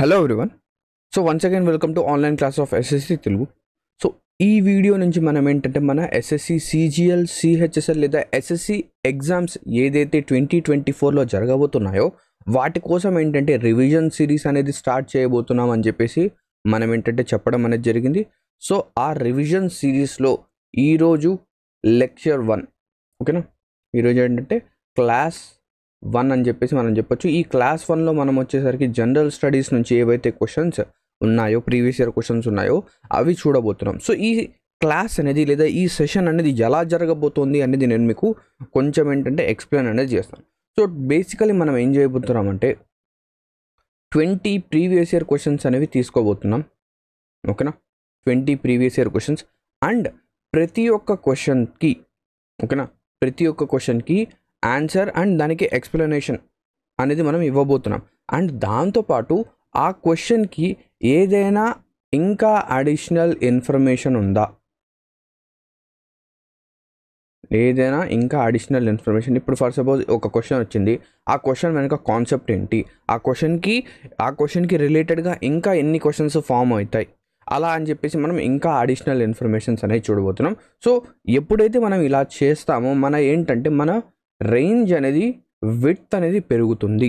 Hello everyone. So once again welcome to online class of SSC Telugu. So ఈ video నుంచి మనం ఏంటంటే మన ఎస్ఎస్సి సిజిఎల్, సిహెచ్ఎస్ఎల్ లేదా ఎస్ఎస్సి ఎగ్జామ్స్ ఏదైతే 2024లో జరగబోతున్నాయో వాటి కోసం ఏంటంటే రివిజన్ సిరీస్ అనేది స్టార్ట్ చేయబోతున్నాం అని చెప్పేసి మనం ఏంటంటే చెప్పడం అనేది జరిగింది. సో ఆ రివిజన్ సిరీస్లో ఈరోజు లెక్చర్ 1, ఓకేనా. ఈరోజు ఏంటంటే క్లాస్ 1 అని చెప్పేసి మనం చెప్పొచ్చు. ఈ క్లాస్ 1లో మనం వచ్చేసరికి జనరల్ స్టడీస్ నుంచి ఏవైతే క్వశ్చన్స్ ఉన్నాయో, ప్రీవియస్ ఇయర్ క్వశ్చన్స్ ఉన్నాయో అవి చూడబోతున్నాం. సో ఈ క్లాస్ అనేది లేదా ఈ సెషన్ అనేది ఎలా జరగబోతోంది అనేది నేను మీకు కొంచెం ఏంటంటే ఎక్స్ప్లెయిన్ అనేది చేస్తాను. సో బేసికలీ మనం ఏం చేయబోతున్నామంటే 20 ప్రీవియస్ ఇయర్ క్వశ్చన్స్ అనేవి తీసుకోబోతున్నాం, ఓకేనా. 20 ప్రీవియస్ ఇయర్ క్వశ్చన్స్ అండ్ ప్రతి ఒక్క క్వశ్చన్కి, ఓకేనా, ప్రతి ఒక్క క్వశ్చన్కి ఆన్సర్ అండ్ దానికి ఎక్స్ప్లెనేషన్ అనేది మనం ఇవ్వబోతున్నాం. అండ్ దాంతోపాటు ఆ క్వశ్చన్కి ఏదైనా ఇంకా అడిషనల్ ఇన్ఫర్మేషన్ ఉందా, ఏదైనా ఇంకా అడిషనల్ ఇన్ఫర్మేషన్. ఇప్పుడు ఫర్ సపోజ్ ఒక క్వశ్చన్ వచ్చింది, ఆ క్వశ్చన్ వెనక కాన్సెప్ట్ ఏంటి, ఆ క్వశ్చన్కి రిలేటెడ్గా ఇంకా ఎన్ని క్వశ్చన్స్ ఫామ్ అవుతాయి, అలా అని చెప్పేసి మనం ఇంకా అడిషనల్ ఇన్ఫర్మేషన్స్ అనేవి చూడబోతున్నాం. సో ఎప్పుడైతే మనం ఇలా చేస్తామో మన ఏంటంటే మన రేంజ్ అనేది, విడ్త్ అనేది పెరుగుతుంది,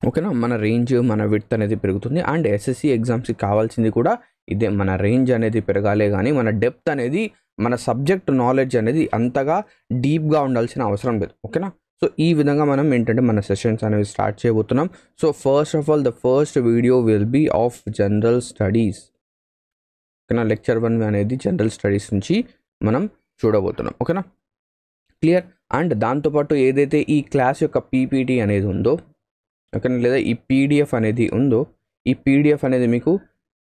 ఓకేనా. మన రేంజ్, మన విడ్త్ అనేది పెరుగుతుంది. అండ్ ఎస్ఎస్సి ఎగ్జామ్స్కి కావాల్సింది కూడా ఇదే, మన రేంజ్ అనేది పెరగాలే కానీ మన డెప్త్ అనేది, మన సబ్జెక్ట్ నాలెడ్జ్ అనేది అంతగా డీప్గా ఉండాల్సిన అవసరం లేదు, ఓకేనా. సో ఈ విధంగా మనం ఏంటంటే మన సెషన్స్ అనేవి స్టార్ట్ చేయబోతున్నాం. So first of all the first video will be of general studies, ఓకేనా. లెక్చర్ 1 అనేది జనరల్ స్టడీస్ నుంచి మనం చూడబోతున్నాం, ఓకేనా. క్లియర్. అండ్ దాంతోపాటు ఏదైతే ఈ క్లాస్ యొక్క పీపీటీ అనేది ఉందో, ఓకేనా, లేదా ఈ పీడిఎఫ్ అనేది ఉందో, ఈ పీడిఎఫ్ అనేది మీకు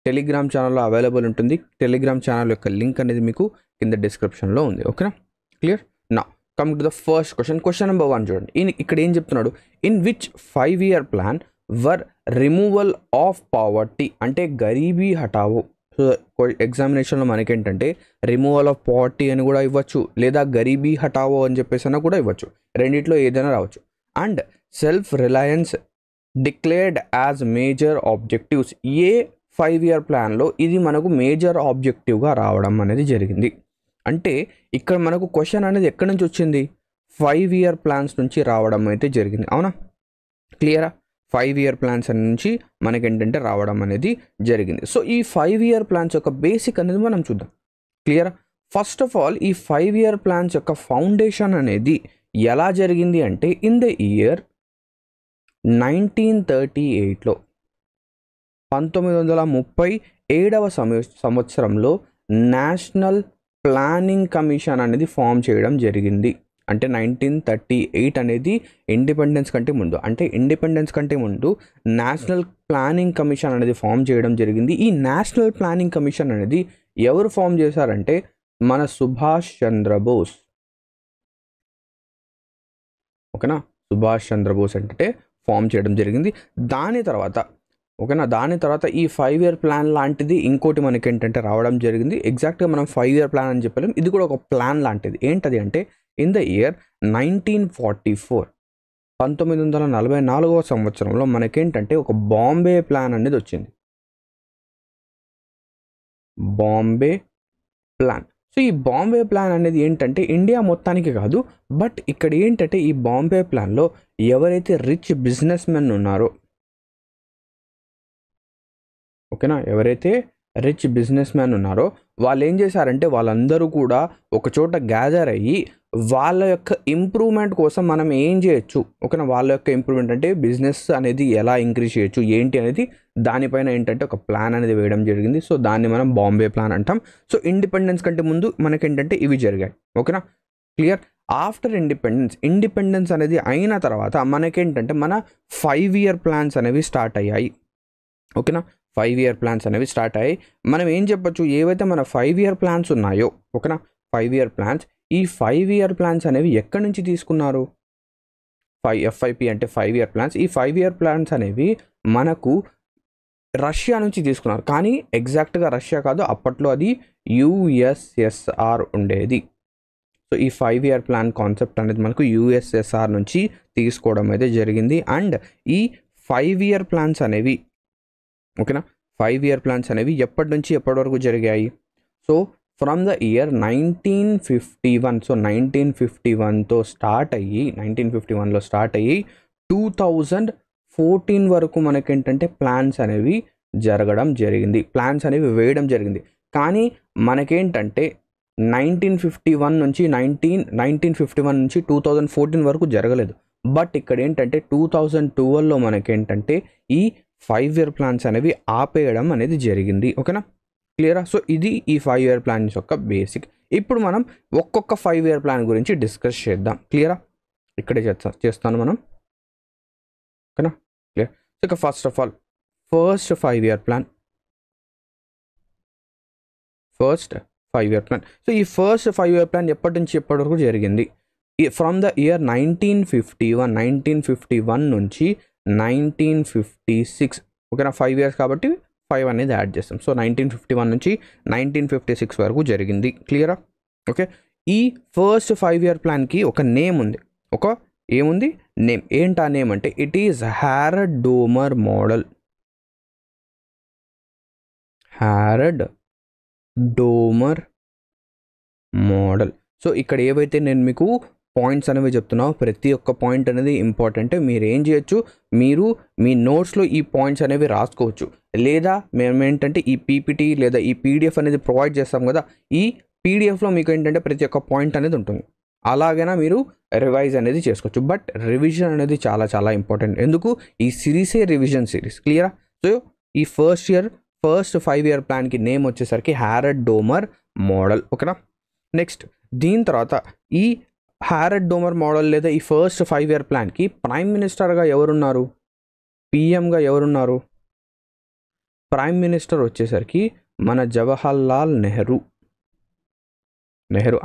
టెలిగ్రామ్ ఛానల్లో అవైలబుల్ ఉంటుంది. టెలిగ్రామ్ ఛానల్ యొక్క లింక్ అనేది మీకు కింద డిస్క్రిప్షన్లో ఉంది, ఓకేనా. క్లియర్. నా come to the first question number 1 చూడండి. ఇక్కడ ఏం చెప్తున్నాడు, in which 5-year plan were removal of poverty, అంటే గరీబీ హటావో. సో ఎగ్జామినేషన్లో మనకేంటంటే రిమూవల్ ఆఫ్ పావర్టీ అని కూడా ఇవ్వచ్చు, లేదా గరీబీ హటావో అని చెప్పేసి అయినా కూడా ఇవ్వచ్చు, రెండిట్లో ఏదైనా రావచ్చు. And self Reliance declared as major objectives. A 5-year ప్లాన్లో ఇది మనకు మేజర్ ఆబ్జెక్టివ్గా రావడం అనేది జరిగింది. అంటే ఇక్కడ మనకు క్వశ్చన్ అనేది ఎక్కడి నుంచి వచ్చింది, 5-year ప్లాన్స్ నుంచి రావడం అయితే జరిగింది, అవునా. క్లియరా. 5-year ప్లాన్స్ నుంచి మనకేంటంటే రావడం అనేది జరిగింది. సో ఈ 5-year ప్లాన్స్ యొక్క బేసిక్ అనేది మనం చూద్దాం, క్లియరా. ఫస్ట్ ఆఫ్ ఆల్ ఈ 5-year ప్లాన్స్ యొక్క ఫౌండేషన్ అనేది ఎలా జరిగింది అంటే ఇన్ ద ఇయర్ 1938లో, 1937వ సంవత్సరంలో నేషనల్ ప్లానింగ్ కమిషన్ అనేది ఫామ్ చేయడం జరిగింది. అంటే 1938 అనేది ఇండిపెండెన్స్ కంటే ముందు, అంటే ఇండిపెండెన్స్ కంటే ముందు నేషనల్ ప్లానింగ్ కమిషన్ అనేది ఫామ్ చేయడం జరిగింది. ఈ నేషనల్ ప్లానింగ్ కమిషన్ అనేది ఎవరు ఫామ్ చేశారంటే మన సుభాష్ చంద్రబోస్, ఓకేనా. సుభాష్ చంద్రబోస్ అంటే ఫామ్ చేయడం జరిగింది. దాని తర్వాత, ఓకేనా, దాని తర్వాత ఈ 5-year ప్లాన్ లాంటిది ఇంకోటి మనకి ఏంటంటే రావడం జరిగింది. ఎగ్జాక్ట్గా మనం 5-year ప్లాన్ అని చెప్పలేం, ఇది కూడా ఒక ప్లాన్ లాంటిది. ఏంటది అంటే ఇన్ ద ఇయర్ 1944, 1944వ సంవత్సరంలో మనకేంటంటే ఒక బాంబే ప్లాన్ అనేది వచ్చింది, బాంబే ప్లాన్. సో ఈ బాంబే ప్లాన్ అనేది ఏంటంటే ఇండియా మొత్తానికి కాదు, బట్ ఇక్కడ ఏంటంటే ఈ బాంబే ప్లాన్లో ఎవరైతే రిచ్ బిజినెస్ మెన్ ఉన్నారో, ఓకేనా, ఎవరైతే రిచ్ బిజినెస్ మ్యాన్ ఉన్నారో వాళ్ళు ఏం చేశారంటే వాళ్ళందరూ కూడా ఒక చోట గ్యాదర్ అయ్యి వాళ్ళ యొక్క ఇంప్రూవ్మెంట్ కోసం మనం ఏం చేయొచ్చు, ఓకేనా, వాళ్ళ యొక్క ఇంప్రూవ్మెంట్ అంటే బిజినెస్ అనేది ఎలా ఇంక్రీజ్ చేయొచ్చు ఏంటి అనేది దానిపైన ఏంటంటే ఒక ప్లాన్ అనేది వేయడం జరిగింది. సో దాన్ని మనం బాంబే ప్లాన్ అంటాం. సో ఇండిపెండెన్స్ కంటే ముందు మనకేంటంటే ఇవి జరిగాయి, ఓకేనా. క్లియర్. ఆఫ్టర్ ఇండిపెండెన్స్ అనేది అయిన తర్వాత మనకేంటంటే మన 5-year ప్లాన్స్ అనేవి స్టార్ట్ అయ్యాయి, ఓకేనా. 5-year ప్లాన్స్ అనేవి స్టార్ట్ అయ్యాయి. మనం ఏం చెప్పొచ్చు, ఏవైతే మన 5-year ప్లాన్స్ ఉన్నాయో, ఓకేనా, 5-year ప్లాన్స్, ఈ 5-year ప్లాన్స్ అనేవి ఎక్కడి నుంచి తీసుకున్నారు, FIP అంటే 5-year ప్లాన్స్. ఈ 5-year ప్లాన్స్ అనేవి మనకు రష్యా నుంచి తీసుకున్నారు, కానీ ఎగ్జాక్ట్గా రష్యా కాదు, అప్పట్లో అది USSR ఉండేది. సో ఈ 5-year ప్లాన్ కాన్సెప్ట్ అనేది మనకు USSR నుంచి తీసుకోవడం అయితే జరిగింది. అండ్ ఈ 5-year ప్లాన్స్ అనేవి ఓకేనా. 5 ఇయర్ ప్లాన్స్ అనేవి ఎప్పటి నుంచి ఎప్పటి వరకు జరిగాయి? So from the year 1951, so 1951తో స్టార్ట్ అయ్యి 1951లో స్టార్ట్ అయ్యి 2014 వరకు మనకేంటంటే ప్లాన్స్ అనేవి జరగడం జరిగింది, ప్లాన్స్ అనేవి వేయడం జరిగింది. కానీ మనకేంటంటే 1951 నుంచి 2014 వరకు జరగలేదు. బట్ ఇక్కడ ఏంటంటే 2012లో మనకేంటంటే ఈ 5 ఇయర్ ప్లాన్స్ అనేవి ఆపేయడం అనేది జరిగింది. ఓకేనా, క్లియరా? సో ఇది ఈ 5 ఇయర్ ప్లాన్స్ యొక్క బేసిక్. ఇప్పుడు మనం ఒక్కొక్క 5 ఇయర్ ప్లాన్ గురించి డిస్కస్ చేద్దాం. క్లియరా? ఇక్కడే చేస్తాను మనం. ఓకేనా, క్లియర్. సో ఇక first of all first 5 year plan. So ఈ ఫస్ట్ 5 ఇయర్ ప్లాన్ ఎప్పటి నుంచి ఎప్పటి వరకు జరిగింది? ఫ్రమ్ ద ఇయర్ 1951 నుంచి 1956. ఓకేనా, 5 ఇయర్స్ కాబట్టి 5 అనేది యాడ్ చేస్తాం. సో 1951 నుంచి 1956 వరకు జరిగింది. క్లియరా? ఓకే, ఈ ఫస్ట్ 5 ఇయర్ ప్లాన్కి ఒక నేమ్ ఉంది. ఏముంది నేమ్? ఏంటి ఆ నేమ్ అంటే it is Harrod Domar model. Harrod Domar model. So ఇక్కడ ఏవైతే నేను మీకు పాయింట్స్ అనేవి చెప్తున్నావు, ప్రతి ఒక్క పాయింట్ అనేది ఇంపార్టెంట్. మీరు ఏం చేయొచ్చు, మీరు మీ నోట్స్లో ఈ పాయింట్స్ అనేవి రాసుకోవచ్చు, లేదా మేము ఏంటంటే ఈ పీపీటీ లేదా ఈ పీడిఎఫ్ అనేది ప్రొవైడ్ చేస్తాం కదా, ఈ పీడిఎఫ్లో మీకు ఏంటంటే ప్రతి ఒక్క పాయింట్ అనేది ఉంటుంది. అలాగైనా మీరు రివైజ్ అనేది చేసుకోవచ్చు. బట్ రివిజన్ అనేది చాలా చాలా ఇంపార్టెంట్. ఎందుకు? ఈ సిరీసే రివిజన్ సిరీస్. క్లియరా? సో ఈ ఫస్ట్ 5 ఇయర్ ప్లాన్కి నేమ్ వచ్చేసరికి హారడ్-డోమర్ మోడల్. ఓకేనా. నెక్స్ట్ దీని తర్వాత ఈ హారడ్-డోమర్ మోడల్ లేదా ఈ ఫస్ట్ 5 ఇయర్ ప్లాన్కి ప్రైమ్ మినిస్టర్గా ఎవరున్నారు? పిఎంగా ఎవరున్నారు? ప్రైమ్ మినిస్టర్ వచ్చేసరికి మన జవహర్లాల్ నెహ్రూ.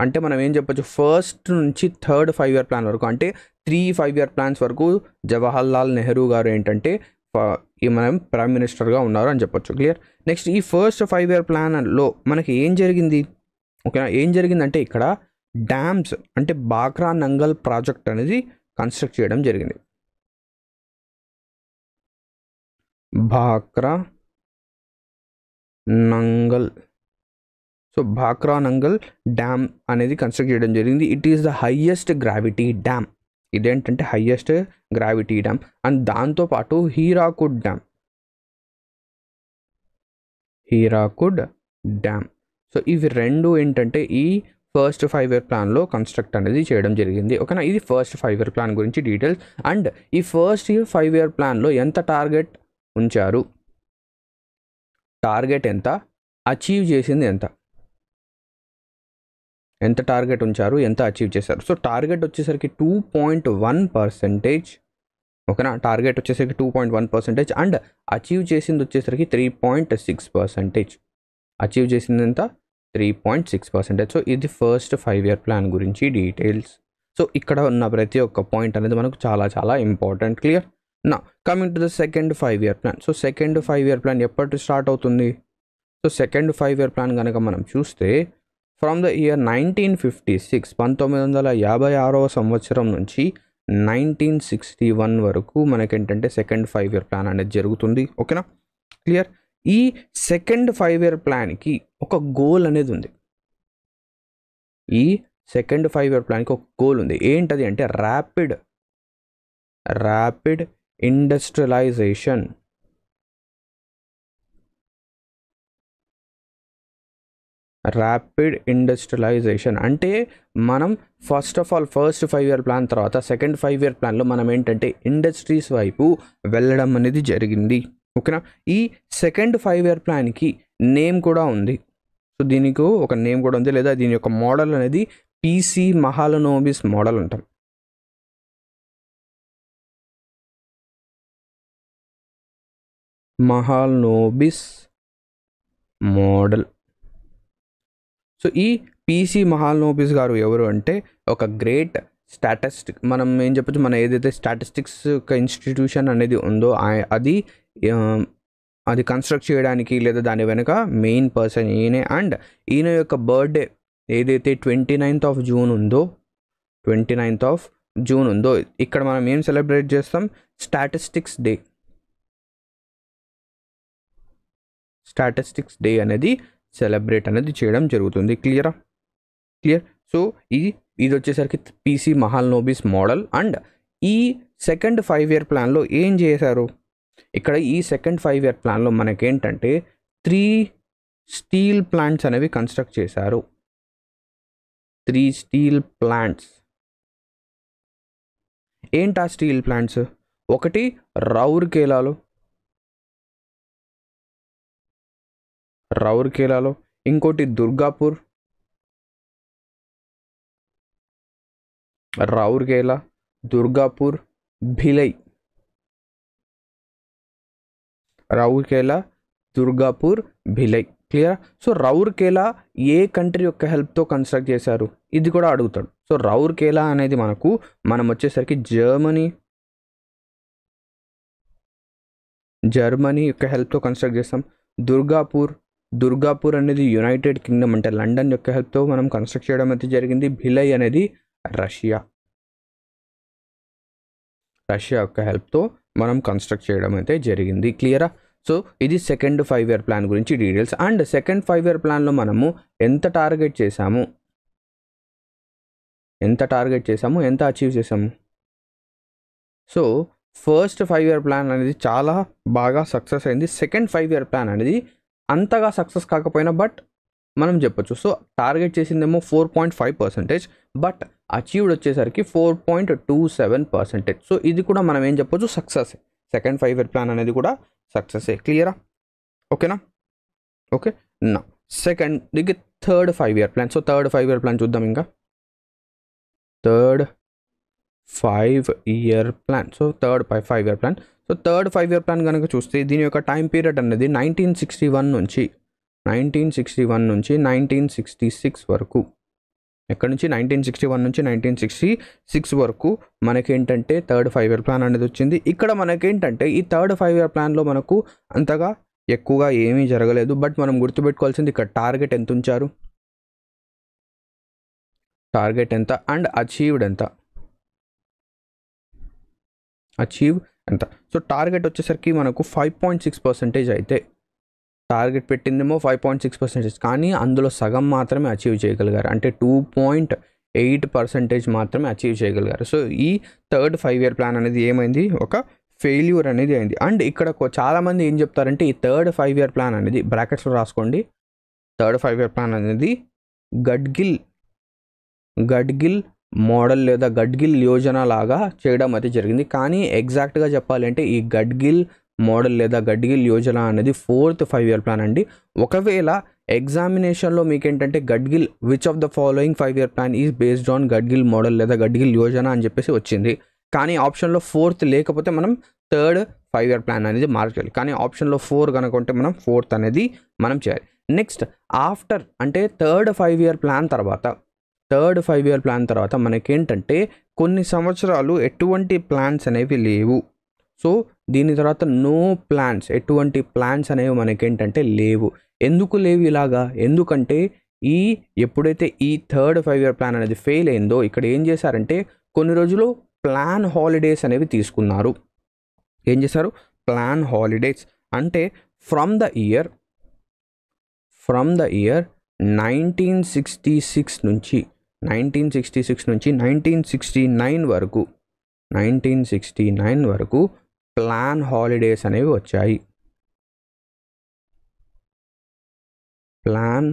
అంటే మనం ఏం చెప్పొచ్చు, ఫస్ట్ నుంచి థర్డ్ 5 ఇయర్ ప్లాన్ వరకు, అంటే 3 5 ఇయర్ ప్లాన్స్ వరకు జవహర్లాల్ నెహ్రూ గారు ఏంటంటే మనం ప్రైమ్ మినిస్టర్గా ఉన్నారు అని చెప్పొచ్చు. క్లియర్? నెక్స్ట్ ఈ ఫస్ట్ 5 ఇయర్ ప్లాన్లో మనకి ఏం జరిగింది? ఓకేనా, ఏం జరిగిందంటే ఇక్కడ డ్యామ్స్ అంటే బాక్రా నంగల్ ప్రాజెక్ట్ అనేది కన్స్ట్రక్ట్ చేయడం జరిగింది. బాక్రా నంగల్. సో బాక్రా నంగల్ డ్యామ్ అనేది కన్స్ట్రక్ట్ చేయడం జరిగింది. It is the highest gravity dam. ఇదేంటంటే హైయెస్ట్ గ్రావిటీ డ్యామ్. అండ్ దాంతోపాటు హీరాకుడ్ డ్యామ్. సో ఇవి రెండు ఏంటంటే ఈ ఫస్ట్ 5 ఇయర్ ప్లాన్లో కన్స్ట్రక్ట్ అనేది చేయడం జరిగింది. ఓకేనా, ఇది ఫస్ట్ 5 ఇయర్ ప్లాన్ గురించి డీటెయిల్స్. అండ్ ఈ ఫస్ట్ 5 ఇయర్ ప్లాన్లో ఎంత టార్గెట్ ఉంచారు, టార్గెట్ ఎంత, అచీవ్ చేసింది ఎంత టార్గెట్ ఉంచారు, ఎంత అచీవ్ చేశారు? సో టార్గెట్ వచ్చేసరికి 2.1%. ఓకేనా, టార్గెట్ వచ్చేసరికి 2.1% అండ్ అచీవ్ చేసింది వచ్చేసరికి 3.6%. అచీవ్ చేసింది ఎంత? 3.6%. సో ఇది ఫస్ట్ 5 ఇయర్ ప్లాన్ గురించి డీటెయిల్స్. సో ఇక్కడ ఉన్న ప్రతి ఒక్క పాయింట్ అనేది మనకు చాలా చాలా important. Clear? Now coming to the second 5 year plan. So second 5 year plan ఎప్పటి స్టార్ట్ అవుతుంది? సో సెకండ్ 5 ఇయర్ ప్లాన్ కనుక మనం చూస్తే ఫ్రమ్ ద ఇయర్ 1956, 1956వ సంవత్సరం నుంచి 1961 వరకు మనకేంటంటే సెకండ్ 5 ఇయర్ ప్లాన్ అనేది జరుగుతుంది. ఓకేనా, క్లియర్? ఈ సెకండ్ 5 ఇయర్ ప్లాన్కి ఒక గోల్ అనేది ఉంది. ఈ సెకండ్ 5 ఇయర్ ప్లాన్కి ఒక గోల్ ఉంది. ఏంటది అంటే ర్యాపిడ్ ఇండస్ట్రియలైజేషన్. అంటే మనం first of all first 5 year plan తర్వాత సెకండ్ 5 ఇయర్ ప్లాన్లో మనం ఏంటంటే ఇండస్ట్రీస్ వైపు వెళ్ళడం అనేది జరిగింది. ఓకేనా, ఈ సెకండ్ 5 ఇయర్ ప్లాన్కి నేమ్ కూడా ఉంది. సో దీనికి ఒక నేమ్ కూడా ఉంది, లేదా దీని యొక్క మోడల్ అనేది పీసీ మహాలనోబిస్ మోడల్ అంటాం. మహాలనోబిస్ మోడల్. సో ఈ పీసీ మహాలనోబిస్ గారు ఎవరు అంటే ఒక గ్రేట్ స్టాటిస్టిక్, మనం ఏం చెప్పచ్చు, మన ఏదైతే స్టాటిస్టిక్స్ యొక్క ఇన్స్టిట్యూషన్ అనేది ఉందో అది కన్స్ట్రక్ట్ చేయడానికి లేదా దాని వెనుక మెయిన్ పర్సన్ ఈయనే. అండ్ ఈయన యొక్క బర్త్డే ఏదైతే 29th of June ఉందో ఇక్కడ మనం ఏం సెలబ్రేట్ చేస్తాం? Statistics day. స్టాటిస్టిక్స్ డే అనేది సెలబ్రేట్ అనేది చేయడం జరుగుతుంది. క్లియర్. సో ఇది వచ్చేసరికి పీసీ మహాల్నోబిస్ మోడల్. అండ్ ఈ సెకండ్ 5 year ప్లాన్లో ఏం చేశారు, ఇక్కడ ఈ సెకండ్ 5 year ప్లాన్లో మనకేంటంటే 3 స్టీల్ ప్లాంట్స్ అనేవి కన్స్ట్రక్ట్ చేశారు. 3 స్టీల్ ప్లాంట్స్. ఏంటా స్టీల్ ప్లాంట్స్? ఒకటి రౌర్కేలాలో, ఇంకోటి దుర్గాపూర్, రౌర్కేలా, దుర్గాపూర్, భిలై. క్లియర్. సో రౌర్కేలా ఏ కంట్రీ యొక్క హెల్ప్తో కన్స్ట్రక్ట్ చేశారు, ఇది కూడా అడుగుతాడు. సో రౌర్కేలా అనేది మనం వచ్చేసరికి జర్మనీ యొక్క హెల్ప్తో కన్స్ట్రక్ట్ చేస్తాం. దుర్గాపూర్ అనేది యునైటెడ్ కింగ్డమ్ అంటే లండన్ యొక్క హెల్ప్తో మనం కన్స్ట్రక్ట్ చేయడం అయితే జరిగింది. భిలై అనేది రష్యా యొక్క హెల్ప్తో మనం కన్స్ట్రక్ట్ చేయడం అయితే జరిగింది. క్లియరా? సో ఇది సెకండ్ 5 year ప్లాన్ గురించి డీటెయిల్స్. అండ్ సెకండ్ 5 year ప్లాన్లో మనము ఎంత టార్గెట్ చేసాము, ఎంత అచీవ్ చేసాము. సో ఫస్ట్ 5 year ప్లాన్ అనేది చాలా బాగా సక్సెస్ అయింది. సెకండ్ 5 year ప్లాన్ అనేది అంతగా సక్సెస్ కాకపోయినా బట్ మనం చెప్పొచ్చు. సో టార్గెట్ చేసిందేమో 4.5%, బట్ అచీవ్డ్ వచ్చేసరికి 4.27%. సో ఇది కూడా మనం ఏం చెప్పొచ్చు, సక్సెస్. సెకండ్ 5 year ప్లాన్ అనేది కూడా సక్సెస్. క్లియరా? ఓకేనా? ఓకే. నా second third 5 year plan. So third 5 year plan చూద్దాం. ఇంకా third 5 year plan. So third 5 year plan. So third 5 year plan కనుక చూస్తే దీని యొక్క టైం పీరియడ్ అనేది 1961 నుంచి 1966 వరకు. ఎక్కడి నుంచి? 1961 నుంచి 1966 వరకు మనకేంటంటే థర్డ్ 5 year ప్లాన్ అనేది వచ్చింది. ఇక్కడ మనకేంటంటే ఈ థర్డ్ 5 year ప్లాన్లో మనకు అంతగా ఎక్కువగా ఏమీ జరగలేదు. బట్ మనం గుర్తుపెట్టుకోవాల్సింది ఇక్కడ టార్గెట్ ఎంత ఉంచారు, టార్గెట్ ఎంత అండ్ అచీవ్ ఎంత. సో టార్గెట్ వచ్చేసరికి మనకు 5.6% అయితే టార్గెట్ పెట్టిందేమో 5.6%, కానీ అందులో సగం మాత్రమే అచీవ్ చేయగలిగారు. అంటే 2.8% మాత్రమే అచీవ్ చేయగలిగారు. సో ఈ థర్డ్ 5 year ప్లాన్ అనేది ఏమైంది, ఒక ఫెయిల్యూర్ అనేది అయింది. అండ్ ఇక్కడ చాలామంది ఏం చెప్తారంటే ఈ థర్డ్ 5 year ప్లాన్ అనేది బ్రాకెట్స్లో రాసుకోండి. థర్డ్ 5 year ప్లాన్ అనేది గడ్గిల్ మోడల్ లేదా గడ్గిల్ యోజన లాగా చేయడం అయితే జరిగింది. కానీ ఎగ్జాక్ట్గా చెప్పాలంటే ఈ గడ్గిల్ మోడల్ లేదా గడ్గిల్ యోజన అనేది ఫోర్త్ 5 year ప్లాన్ అండి. ఒకవేళ ఎగ్జామినేషన్లో మీకేంటంటే Gadgil which of the following 5 year plan is based on Gadgil model లేదా గడ్గిల్ యోజన అని చెప్పేసి వచ్చింది. కానీ ఆప్షన్లో ఫోర్త్ లేకపోతే మనం థర్డ్ 5 year ప్లాన్ అనేది మార్చాలి. కానీ ఆప్షన్లో 4 కనుక ఉంటే మనం ఫోర్త్ అనేది మనం చేయాలి. నెక్స్ట్ ఆఫ్టర్ అంటే థర్డ్ 5 year ప్లాన్ తర్వాత మనకేంటంటే కొన్ని సంవత్సరాలు ఎటువంటి ప్లాన్స్ అనేవి లేవు. సో దీని తర్వాత నో ప్లాన్స్, ఎటువంటి ప్లాన్స్ అనేవి మనకేంటంటే లేవు. ఎందుకు లేవు ఇలాగా? ఎందుకంటే ఎప్పుడైతే ఈ థర్డ్ 5 year ప్లాన్ అనేది ఫెయిల్ అయిందో ఇక్కడ ఏం చేశారంటే కొన్ని రోజులు ప్లాన్ హాలిడేస్ అనేవి తీసుకున్నారు. ఏం చేశారు? Plan holidays. అంటే ఫ్రమ్ ద ఇయర్ 1966 నుంచి 1969 వరకు ప్లాన్ హాలిడేస్ అనేవి వచ్చాయి. ప్లాన్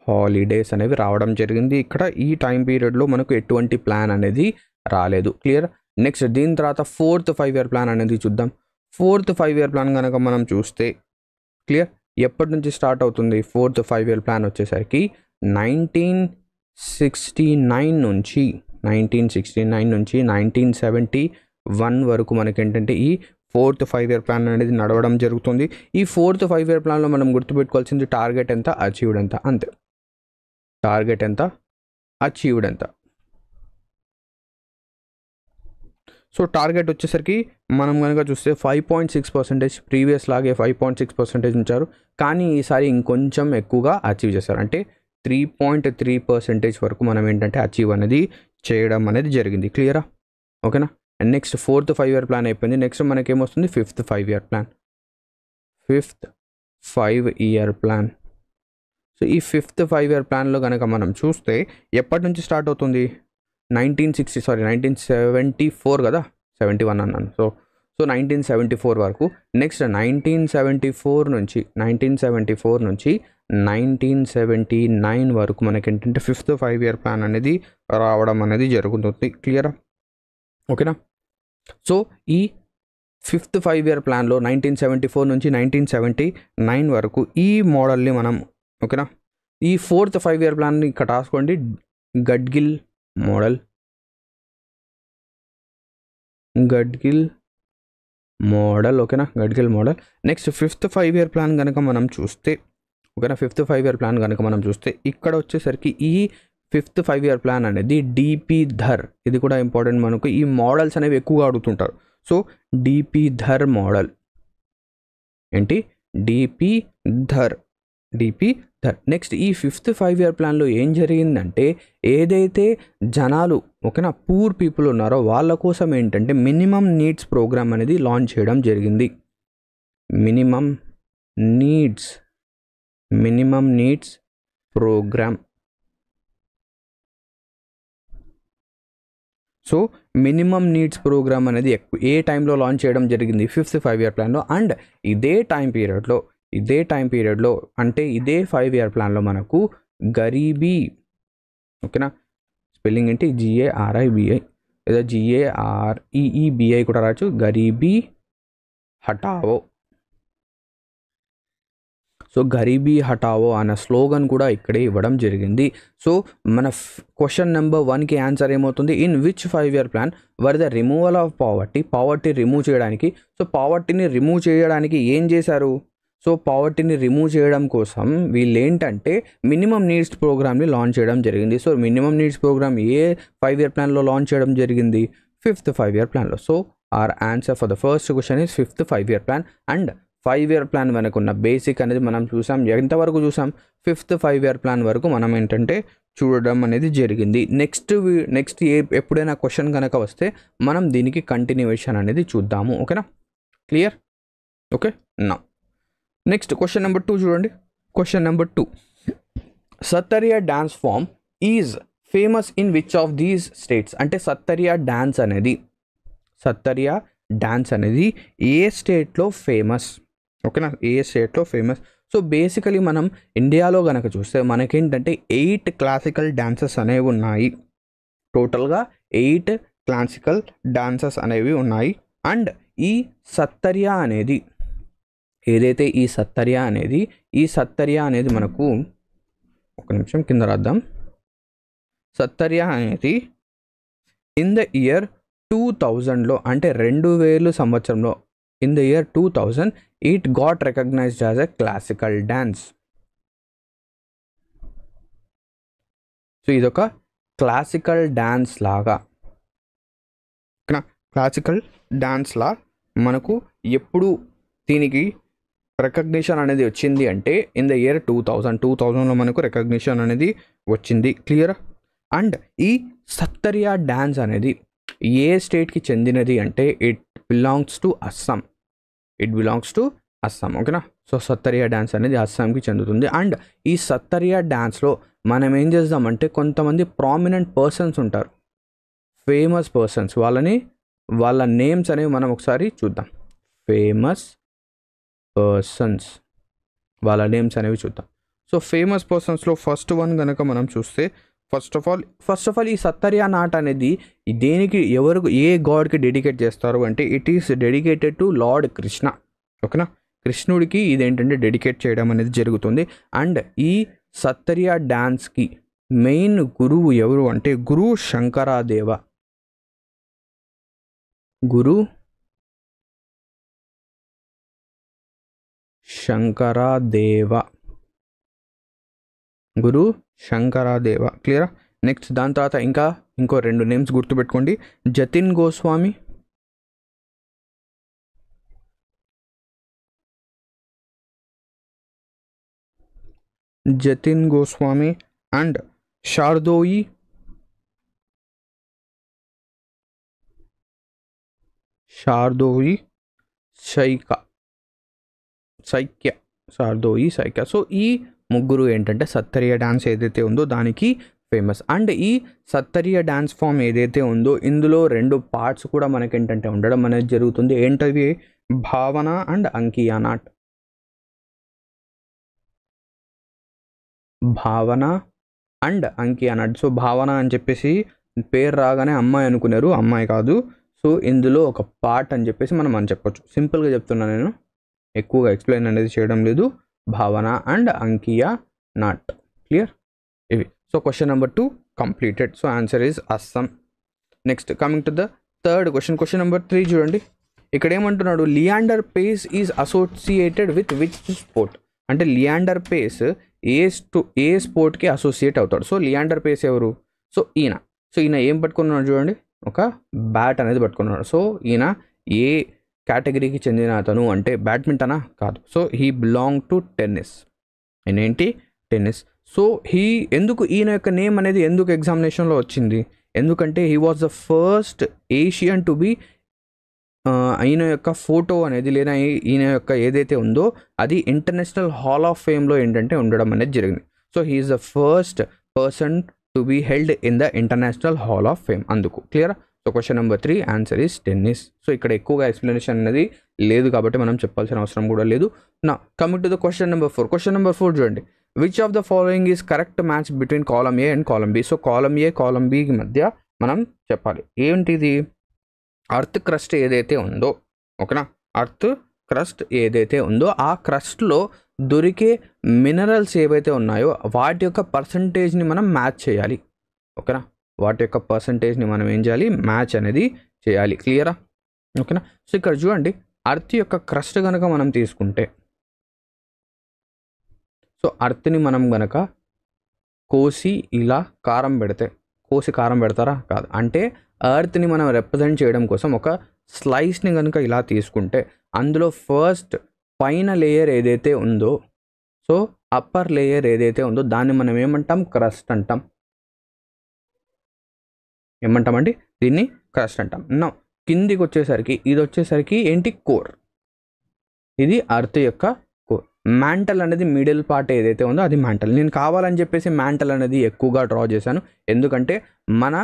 హాలిడేస్ అనేవి రావడం జరిగింది. ఇక్కడ ఈ టైం పీరియడ్లో మనకు ఎటువంటి ప్లాన్ అనేది రాలేదు. క్లియర్? నెక్స్ట్ దీని తర్వాత ఫోర్త్ 5 year ప్లాన్ అనేది చూద్దాం. ఫోర్త్ 5 year ప్లాన్ కనుక మనం చూస్తే క్లియర్, ఎప్పటి నుంచి స్టార్ట్ అవుతుంది? ఫోర్త్ 5 year ప్లాన్ వచ్చేసరికి 1969 నుంచి 1971 వరకు మనకేంటంటే ఈ ఫోర్త్ 5 year ప్లాన్ అనేది నడవడం జరుగుతుంది. ఈ ఫోర్త్ 5 year ప్లాన్లో మనం గుర్తుపెట్టుకోవాల్సింది టార్గెట్ ఎంత, అచీవ్డ్ ఎంత, అంతే. టార్గెట్ ఎంత, అచీవ్డ్ ఎంత. సో టార్గెట్ వచ్చేసరికి మనం కనుక చూస్తే 5.6%, ప్రీవియస్ లాగే 5.6% ఉంచారు. కానీ ఈసారి ఇంకొంచెం ఎక్కువగా అచీవ్ చేశారు. అంటే 3.3% వరకు మనం ఏంటంటే అచీవ్ అనేది చేయడం అనేది జరిగింది. క్లియరా? ఓకేనా? And next fourth 5 year plan అయిపోయింది. నెక్స్ట్ మనకేమొస్తుంది? Fifth 5 year plan. Fifth 5-year plan. So ఈ 5th 5-year ప్లాన్లో కనుక మనం చూస్తే ఎప్పటి నుంచి స్టార్ట్ అవుతుంది? 1974 కదా, 71 అన్నాను. సో 1974 వరకు. నెక్స్ట్ 1974 నుంచి 1979 వరకు మనకి ఏంటంటే 5th 5-year ప్లాన్ అనేది రావడం అనేది జరుగుతుంది. క్లియరా? ఓకేనా? సో ఈ 5th 5-year ప్లాన్లో 1974 నుంచి 1979 వరకు ఈ మోడల్ని మనం, ఓకేనా, ఈ 4th 5-year ప్లాన్ని ఇక్కడ రాసుకోండి, గడ్గిల్ మోడల్. ఓకేనా, గడ్గిల్ model. Next 5th 5-year plan కనుక మనం చూస్తే, ఓకేనా, 5th 5-year ప్లాన్ కనుక మనం చూస్తే ఇక్కడ వచ్చేసరికి ఈ 5th 5-year ప్లాన్ అనేది డిపి ధర్. ఇది కూడా ఇంపార్టెంట్, మనకు ఈ మోడల్స్ అనేవి ఎక్కువగా అడుగుతుంటారు. సో డిపి ధర్ మోడల్ ఏంటి? డిపి ధర్. నెక్స్ట్ ఈ 5th 5-year ప్లాన్లో ఏం జరిగిందంటే, ఏదైతే జనాలు, ఓకేనా, పూర్ పీపుల్ ఉన్నారో వాళ్ళ కోసం ఏంటంటే మినిమం నీడ్స్ ప్రోగ్రామ్ అనేది లాంచ్ చేయడం జరిగింది. Minimum needs programme. So minimum needs programme అనేది ఏ టైంలో లాంచ్ చేయడం జరిగింది? 5th 5-year ప్లాన్లో. అండ్ ఇదే టైం పీరియడ్లో అంటే ఇదే 5-year ప్లాన్లో మనకు గరీబీ, ఓకేనా, స్పెల్లింగ్ ఏంటి? GARIBI లేదా GAREEBI కూడా రావచ్చు, గరీబీ హటావో. సో గరీబీ హటావో అన్న స్లోగన్ కూడా ఇక్కడే ఇవ్వడం జరిగింది. సో మన క్వశ్చన్ నెంబర్ 1కి ఆన్సర్ ఏమవుతుంది? In which 5-year plan were the removal of poverty remove చేయడానికి. సో పావర్టీని రిమూవ్ చేయడానికి ఏం చేశారు? సో పావర్టీని రిమూవ్ చేయడం కోసం వీళ్ళు ఏంటంటే మినిమం నీడ్స్ ప్రోగ్రామ్ని లాంచ్ చేయడం జరిగింది. సో మినిమం నీడ్స్ ప్రోగ్రామ్ ఏ 5-year ప్లాన్లో లాంచ్ చేయడం జరిగింది? 5th 5-year ప్లాన్లో. So our answer for the first question is 5th 5-year ప్లాన్. అండ్ 5-year ప్లాన్ వెనక ఉన్న బేసిక్ అనేది మనం చూసాం. ఎంతవరకు చూసాం? 5th 5-year ప్లాన్ వరకు మనం ఏంటంటే చూడడం అనేది జరిగింది. నెక్స్ట్ ఎప్పుడైనా క్వశ్చన్ కనుక వస్తే మనం దీనికి కంటిన్యూషన్ అనేది చూద్దాము. ఓకేనా? క్లియర్? ఓకే. నా నెక్స్ట్ క్వశ్చన్ నెంబర్ 2 చూడండి. Question number 2, Sattriya dance form is famous in which of these states. అంటే సత్తరియా డాన్స్ అనేది ఏ స్టేట్లో ఫేమస్? ఓకేనా, ఏ స్టేట్లో ఫేమస్? సో బేసికలీ మనం ఇండియాలో కనుక చూస్తే మనకేంటంటే 8 క్లాసికల్ డాన్సెస్ అనేవి ఉన్నాయి. టోటల్గా 8 క్లాసికల్ డాన్సెస్ అనేవి ఉన్నాయి. అండ్ ఈ సత్తరియా అనేది ఏదైతే ఈ సత్తరియా అనేది మనకు, ఒక నిమిషం కింద రాద్దాం. సత్తరియా అనేది ఇన్ ద ఇయర్ 2000లో, అంటే 2000 సంవత్సరంలో, in the year 2000 it got recognised as a classical dance. So ఇదొక క్లాసికల్ డాన్స్ లాగా, క్లాసికల్ డాన్స్ లా మనకు ఎప్పుడు దీనికి రికగ్నిషన్ అనేది వచ్చింది అంటే ఇన్ ద ఇయర్ 2000లో మనకు రికగ్నిషన్ అనేది వచ్చింది. క్లియర్? అండ్ ఈ సత్తరియా డాన్స్ అనేది ఏ స్టేట్కి చెందినది అంటే ఇట్ బిలాంగ్స్ టు అస్సాం. ఓకేనా? సో సత్తరియా డాన్స్ అనేది అస్సాంకి చెందుతుంది. అండ్ ఈ సత్తరియా డాన్స్లో మనం ఏం చేద్దామంటే కొంతమంది ప్రామినెంట్ పర్సన్స్ ఉంటారు, ఫేమస్ పర్సన్స్, వాళ్ళ నేమ్స్ అనేవి మనం ఒకసారి చూద్దాం. ఫేమస్ పర్సన్స్, వాళ్ళ నేమ్స్ అనేవి చూద్దాం. సో ఫేమస్ పర్సన్స్లో ఫస్ట్ వన్ కనుక మనం చూస్తే, ఫస్ట్ ఆఫ్ ఆల్ ఈ సత్తరియా నాట్ అనేది దేనికి, ఏ గాడ్కి డెడికేట్ చేస్తారు అంటే it is dedicated to lord Krishna. ఓకేనా? కృష్ణుడికి ఇదేంటంటే డెడికేట్ చేయడం అనేది జరుగుతుంది. అండ్ ఈ సత్తరియా డాన్స్కి మెయిన్ గురువు ఎవరు అంటే గురు శంకరాదేవ. గురు శంకరాదేవ. క్లియరా? నెక్స్ట్ దాని తర్వాత ఇంకో 2 నేమ్స్ గుర్తుపెట్టుకోండి. జతిన్ గోస్వామి అండ్ శార్దోయి సైక్య. సార్దోయి సైకా. సో ఈ ముగ్గురు ఏంటంటే సత్తరియా డ్యాన్స్ ఏదైతే ఉందో దానికి ఫేమస్. అండ్ ఈ సత్తరియా డ్యాన్స్ ఫామ్ ఏదైతే ఉందో ఇందులో 2 పార్ట్స్ కూడా మనకేంటంటే ఉండడం అనేది జరుగుతుంది. ఏంటవి? భావన అండ్ అంకియా నాట్. భావన అండ్ అంకియా నాట్. సో భావన అని చెప్పేసి పేరు రాగానే అమ్మాయి అనుకున్నారు, అమ్మాయి కాదు. సో ఇందులో ఒక పార్ట్ అని చెప్పేసి మనం చెప్పొచ్చు. సింపుల్గా చెప్తున్నా, నేను ఎక్కువగా ఎక్స్ప్లెయిన్ అనేది చేయడం లేదు. భావన అండ్ అంకియా నాట్. క్లియర్? ఇవి. So question number 2 completed. So answer is Assam. Next coming to the third question. Question number 3 చూడండి. ఇక్కడ ఏమంటున్నాడు? Leander Paes is associated with which sport. అంటే లియాండర్ పేస్ ఏ స్పోర్ట్కి అసోసియేట్ అవుతాడు. సో లియాండర్ పేస్ ఎవరు? సో ఈయన ఏం పట్టుకున్నాడు చూడండి, ఒక బ్యాట్ అనేది పట్టుకున్నాడు. సో ఈయన ఏ కేటగిరీకి చెందిన అతను అంటే బ్యాడ్మింటనా? కాదు. So he belong to tennis. ఈయన ఏంటి? టెన్నిస్. సో ఎందుకు ఈయన యొక్క నేమ్ అనేది ఎందుకు ఎగ్జామినేషన్లో వచ్చింది? ఎందుకంటే he was the first Asian to be, ఈయన యొక్క ఫోటో అనేది లేదా ఈయన యొక్క ఏదైతే ఉందో అది ఇంటర్నేషనల్ హాల్ ఆఫ్ ఫేమ్లో ఏంటంటే ఉండడం అనేది జరిగింది. So he is the first person to be held in the international hall of fame. అందుకు. Clear? So question number 3 answer is tennis. So ఇక్కడ ఎక్కువగా ఎక్స్ప్లెనేషన్ అనేది లేదు కాబట్టి మనం చెప్పాల్సిన అవసరం కూడా లేదు. నా coming to the question number 4. Question number 4 చూడండి. Which of the following is correct match between column A and column B. So column A column బికి మధ్య మనం చెప్పాలి. ఏంటిది? అర్త్ క్రస్ట్ ఏదైతే ఉందో, ఓకేనా, అర్త్ క్రస్ట్ ఏదైతే ఉందో ఆ క్రస్ట్లో దొరికే మినరల్స్ ఏవైతే ఉన్నాయో వాటి యొక్క పర్సంటేజ్ని మనం మ్యాచ్ చేయాలి. ఓకేనా, వాటి యొక్క పర్సంటేజ్ని మనం ఏం చేయాలి? మ్యాచ్ అనేది చేయాలి. క్లియరా? ఓకేనా. సో ఇక్కడ చూడండి, అర్త్ యొక్క క్రస్ట్ కనుక మనం తీసుకుంటే, సో అర్త్ని మనం గనక కోసి ఇలా కారం పెడితే, కోసి కారం పెడతారా? కాదు. అంటే ఎర్త్ని మనం రిప్రజెంట్ చేయడం కోసం ఒక స్లైస్ని కనుక ఇలా తీసుకుంటే అందులో ఫస్ట్ పైన లేయర్ ఏదైతే ఉందో, సో అప్పర్ లేయర్ ఏదైతే ఉందో దాన్ని మనం ఏమంటాం? క్రస్ట్ అంటాం. ఏమంటామండి? దీన్ని క్రస్ట్ అంటాం. నా కిందికి వచ్చేసరికి ఇది వచ్చేసరికి ఏంటి? కోర్. ఇది అర్త్ యొక్క కోర్. మ్యాంటల్ అనేది మిడిల్ పార్ట్ ఏదైతే ఉందో అది మ్యాంటల్. నేను కావాలని చెప్పేసి మ్యాంటల్ అనేది ఎక్కువగా డ్రా చేశాను. ఎందుకంటే మన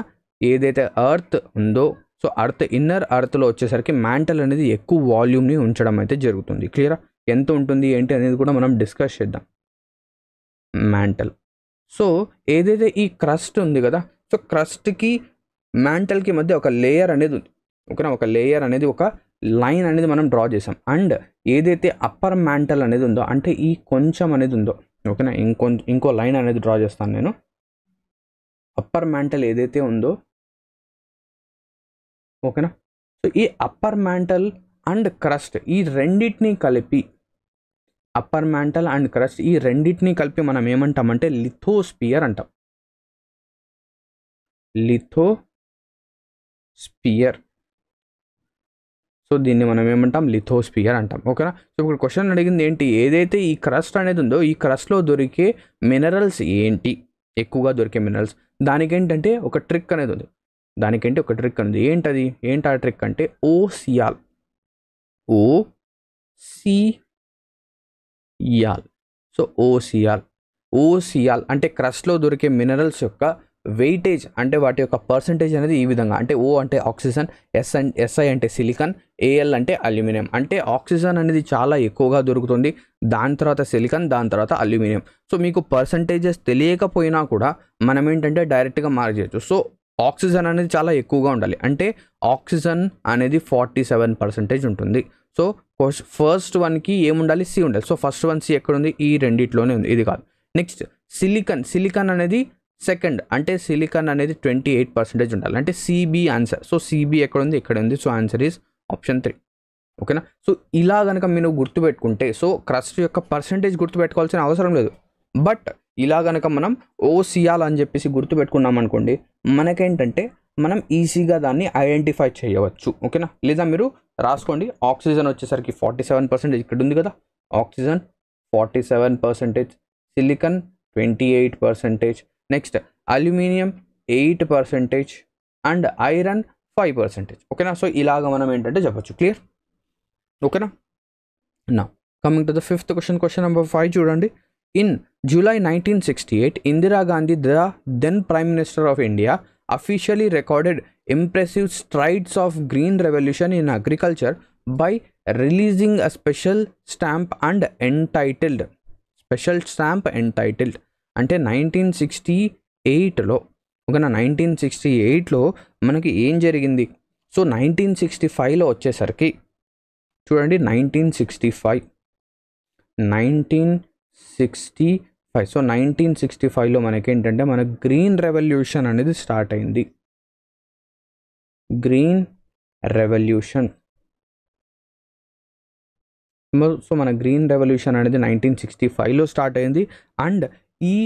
ఏదైతే ఎర్త్ ఉందో, సో అర్త్ ఇన్నర్ అర్త్లో వచ్చేసరికి మ్యాంటల్ అనేది ఎక్కువ వాల్యూమ్ని ఉంచడం అయితే జరుగుతుంది. క్లియరా? ఎంత ఉంటుంది ఏంటి అనేది కూడా మనం డిస్కస్ చేద్దాం. మ్యాంటల్. సో ఏదైతే ఈ క్రస్ట్ ఉంది కదా, సో క్రస్ట్కి మ్యాంటల్కి మధ్య ఒక లేయర్ అనేది ఉంది. ఓకేనా, ఒక లేయర్ అనేది, ఒక లైన్ అనేది మనం డ్రా చేసాం. అండ్ ఏదైతే అప్పర్ మ్యాంటల్ అనేది ఉందో, అంటే ఈ కొంచెం అనేది ఉందో, ఓకేనా, ఇంకో లైన్ అనేది డ్రా చేస్తాను నేను. అప్పర్ మ్యాంటల్ ఏదైతే ఉందో, ఓకేనా, సో ఈ అప్పర్ మ్యాంటల్ అండ్ క్రస్ట్ ఈ రెండింటినీ కలిపి, అప్పర్ మ్యాంటల్ అండ్ క్రస్ట్ ఈ రెండింటినీ కలిపి మనం ఏమంటామంటే లిథోస్పియర్ అంటాం. లిథోస్పియర్. సో దీన్ని మనం ఏమంటాం? లిథోస్పియర్ అంటాం. ఓకేనా. సో ఇప్పుడు క్వశ్చన్ అడిగింది ఏంటి? ఏదైతే ఈ క్రస్ట్ అనేది ఉందో ఈ క్రస్ట్లో దొరికే మినరల్స్ ఏంటి? ఎక్కువగా దొరికే మినరల్స్. దానికేంటంటే ఒక ట్రిక్ అనేది ఉంది. ఏంటది? ఏంటి ఆ ట్రిక్ అంటే ఓసియాల్. సో ఓసియాల్ అంటే క్రస్ట్లో దొరికే మినరల్స్ యొక్క వెయిటేజ్, అంటే వాటి యొక్క పర్సంటేజ్ అనేది ఈ విధంగా. అంటే ఓ అంటే ఆక్సిజన్, ఎస్ఐ అంటే సిలికాన్, ఏఎల్ అంటే అల్యూమినియం. అంటే ఆక్సిజన్ అనేది చాలా ఎక్కువగా దొరుకుతుంది, దాని తర్వాత సిలికాన్, దాని తర్వాత అల్యూమినియం. సో మీకు పర్సంటేజెస్ తెలియకపోయినా కూడా మనం ఏంటంటే డైరెక్ట్గా మార్క్ చేయొచ్చు. సో ఆక్సిజన్ అనేది చాలా ఎక్కువగా ఉండాలి. అంటే ఆక్సిజన్ అనేది 47% ఉంటుంది. సో ఫస్ట్ వన్కి ఏముండాలి? సి ఉండాలి. సో ఫస్ట్ వన్ సి ఎక్కడ ఉంది? ఈ రెండిట్లోనే ఉంది, ఇది కాదు. నెక్స్ట్ సిలికాన్ అనేది సెకండ్, అంటే సిలికాన్ అనేది 28% ఉండాలి. అంటే సిబి ఆన్సర్. సో సిబి ఎక్కడ ఉంది? ఇక్కడ ఉంది. So answer is option 3. ఓకేనా. సో ఇలా కనుక మీరు గుర్తుపెట్టుకుంటే, సో క్రస్ట్ యొక్క పర్సంటేజ్ గుర్తుపెట్టుకోవాల్సిన అవసరం లేదు. బట్ ఇలా కనుక మనం ఓసియాల్ అని చెప్పేసి గుర్తుపెట్టుకున్నాం అనుకోండి, మనకేంటంటే మనం ఈజీగా దాన్ని ఐడెంటిఫై చేయవచ్చు. ఓకేనా. లేదా మీరు రాసుకోండి. ఆక్సిజన్ వచ్చేసరికి 47% ఇక్కడ ఉంది కదా, oxygen 47%, silicon 28%, next aluminium 8% and iron 5%. ఓకేనా. సో ఇలాగ మనం ఏంటంటే చెప్పచ్చు. క్లియర్? ఓకేనా. నా coming to the fifth question, question number 5 చూడండి. In July 1968, Indira Gandhi, the then Prime Minister of India, officially recorded impressive strides of green revolution in agriculture by releasing a special stamp entitled అంటే 1968లో ఓకేనా, 1968లో మనకి ఏం జరిగింది. So 1965లో వచ్చేసరికి చూడండి, 1965 so 1965లో మనకేంటంటే మన గ్రీన్ రెవల్యూషన్ అనేది స్టార్ట్ అయింది. Green revolution. సో మన గ్రీన్ రెవల్యూషన్ అనేది 1965లో స్టార్ట్ అయింది. అండ్ ఈ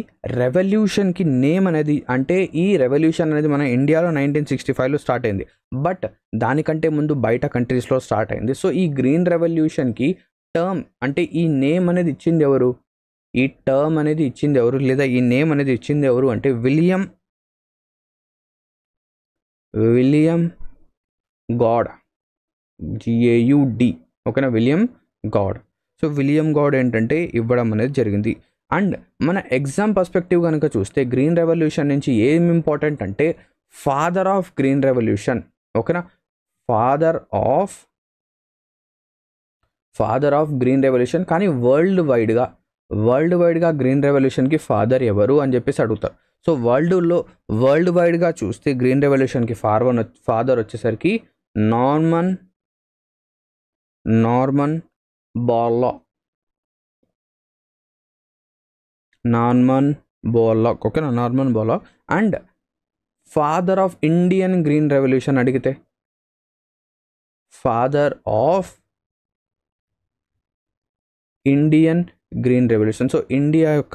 రెవల్యూషన్కి నేమ్ అనేది, అంటే ఈ రెవల్యూషన్ అనేది మన ఇండియాలో 1965లో స్టార్ట్ అయింది, బట్ దానికంటే ముందు బయట కంట్రీస్లో స్టార్ట్ అయింది. సో ఈ గ్రీన్ రెవల్యూషన్కి టర్మ్ అంటే ఈ నేమ్ అనేది ఇచ్చింది ఎవరు, ఈ టర్మ్ అనేది ఇచ్చింది ఎవరు, లేదా ఈ నేమ్ అనేది ఇచ్చింది ఎవరు అంటే విలియం గాడ్, GAUD, ఓకేనా, William God. So William God ఏంటంటే ఇవ్వడం అనేది జరిగింది. అండ్ మన ఎగ్జామ్ పర్స్పెక్టివ్ కనుక చూస్తే గ్రీన్ రెవల్యూషన్ నుంచి ఏం ఇంపార్టెంట్ అంటే ఫాదర్ ఆఫ్ గ్రీన్ రెవల్యూషన్, ఓకేనా, ఫాదర్ ఆఫ్ గ్రీన్ రెవల్యూషన్. కానీ వరల్డ్ వైడ్గా గ్రీన్ రెవల్యూషన్కి ఫాదర్ ఎవరు అని చెప్పేసి అడుగుతారు. సో వరల్డ్ వైడ్గా చూస్తే గ్రీన్ రెవల్యూషన్కి ఫాదర్ వచ్చేసరికి నార్మన్ బోర్లాగ్, ఓకేనా, Norman Borlaug. And father of Indian green revolution అడిగితే father of Indian green revolution. So India యొక్క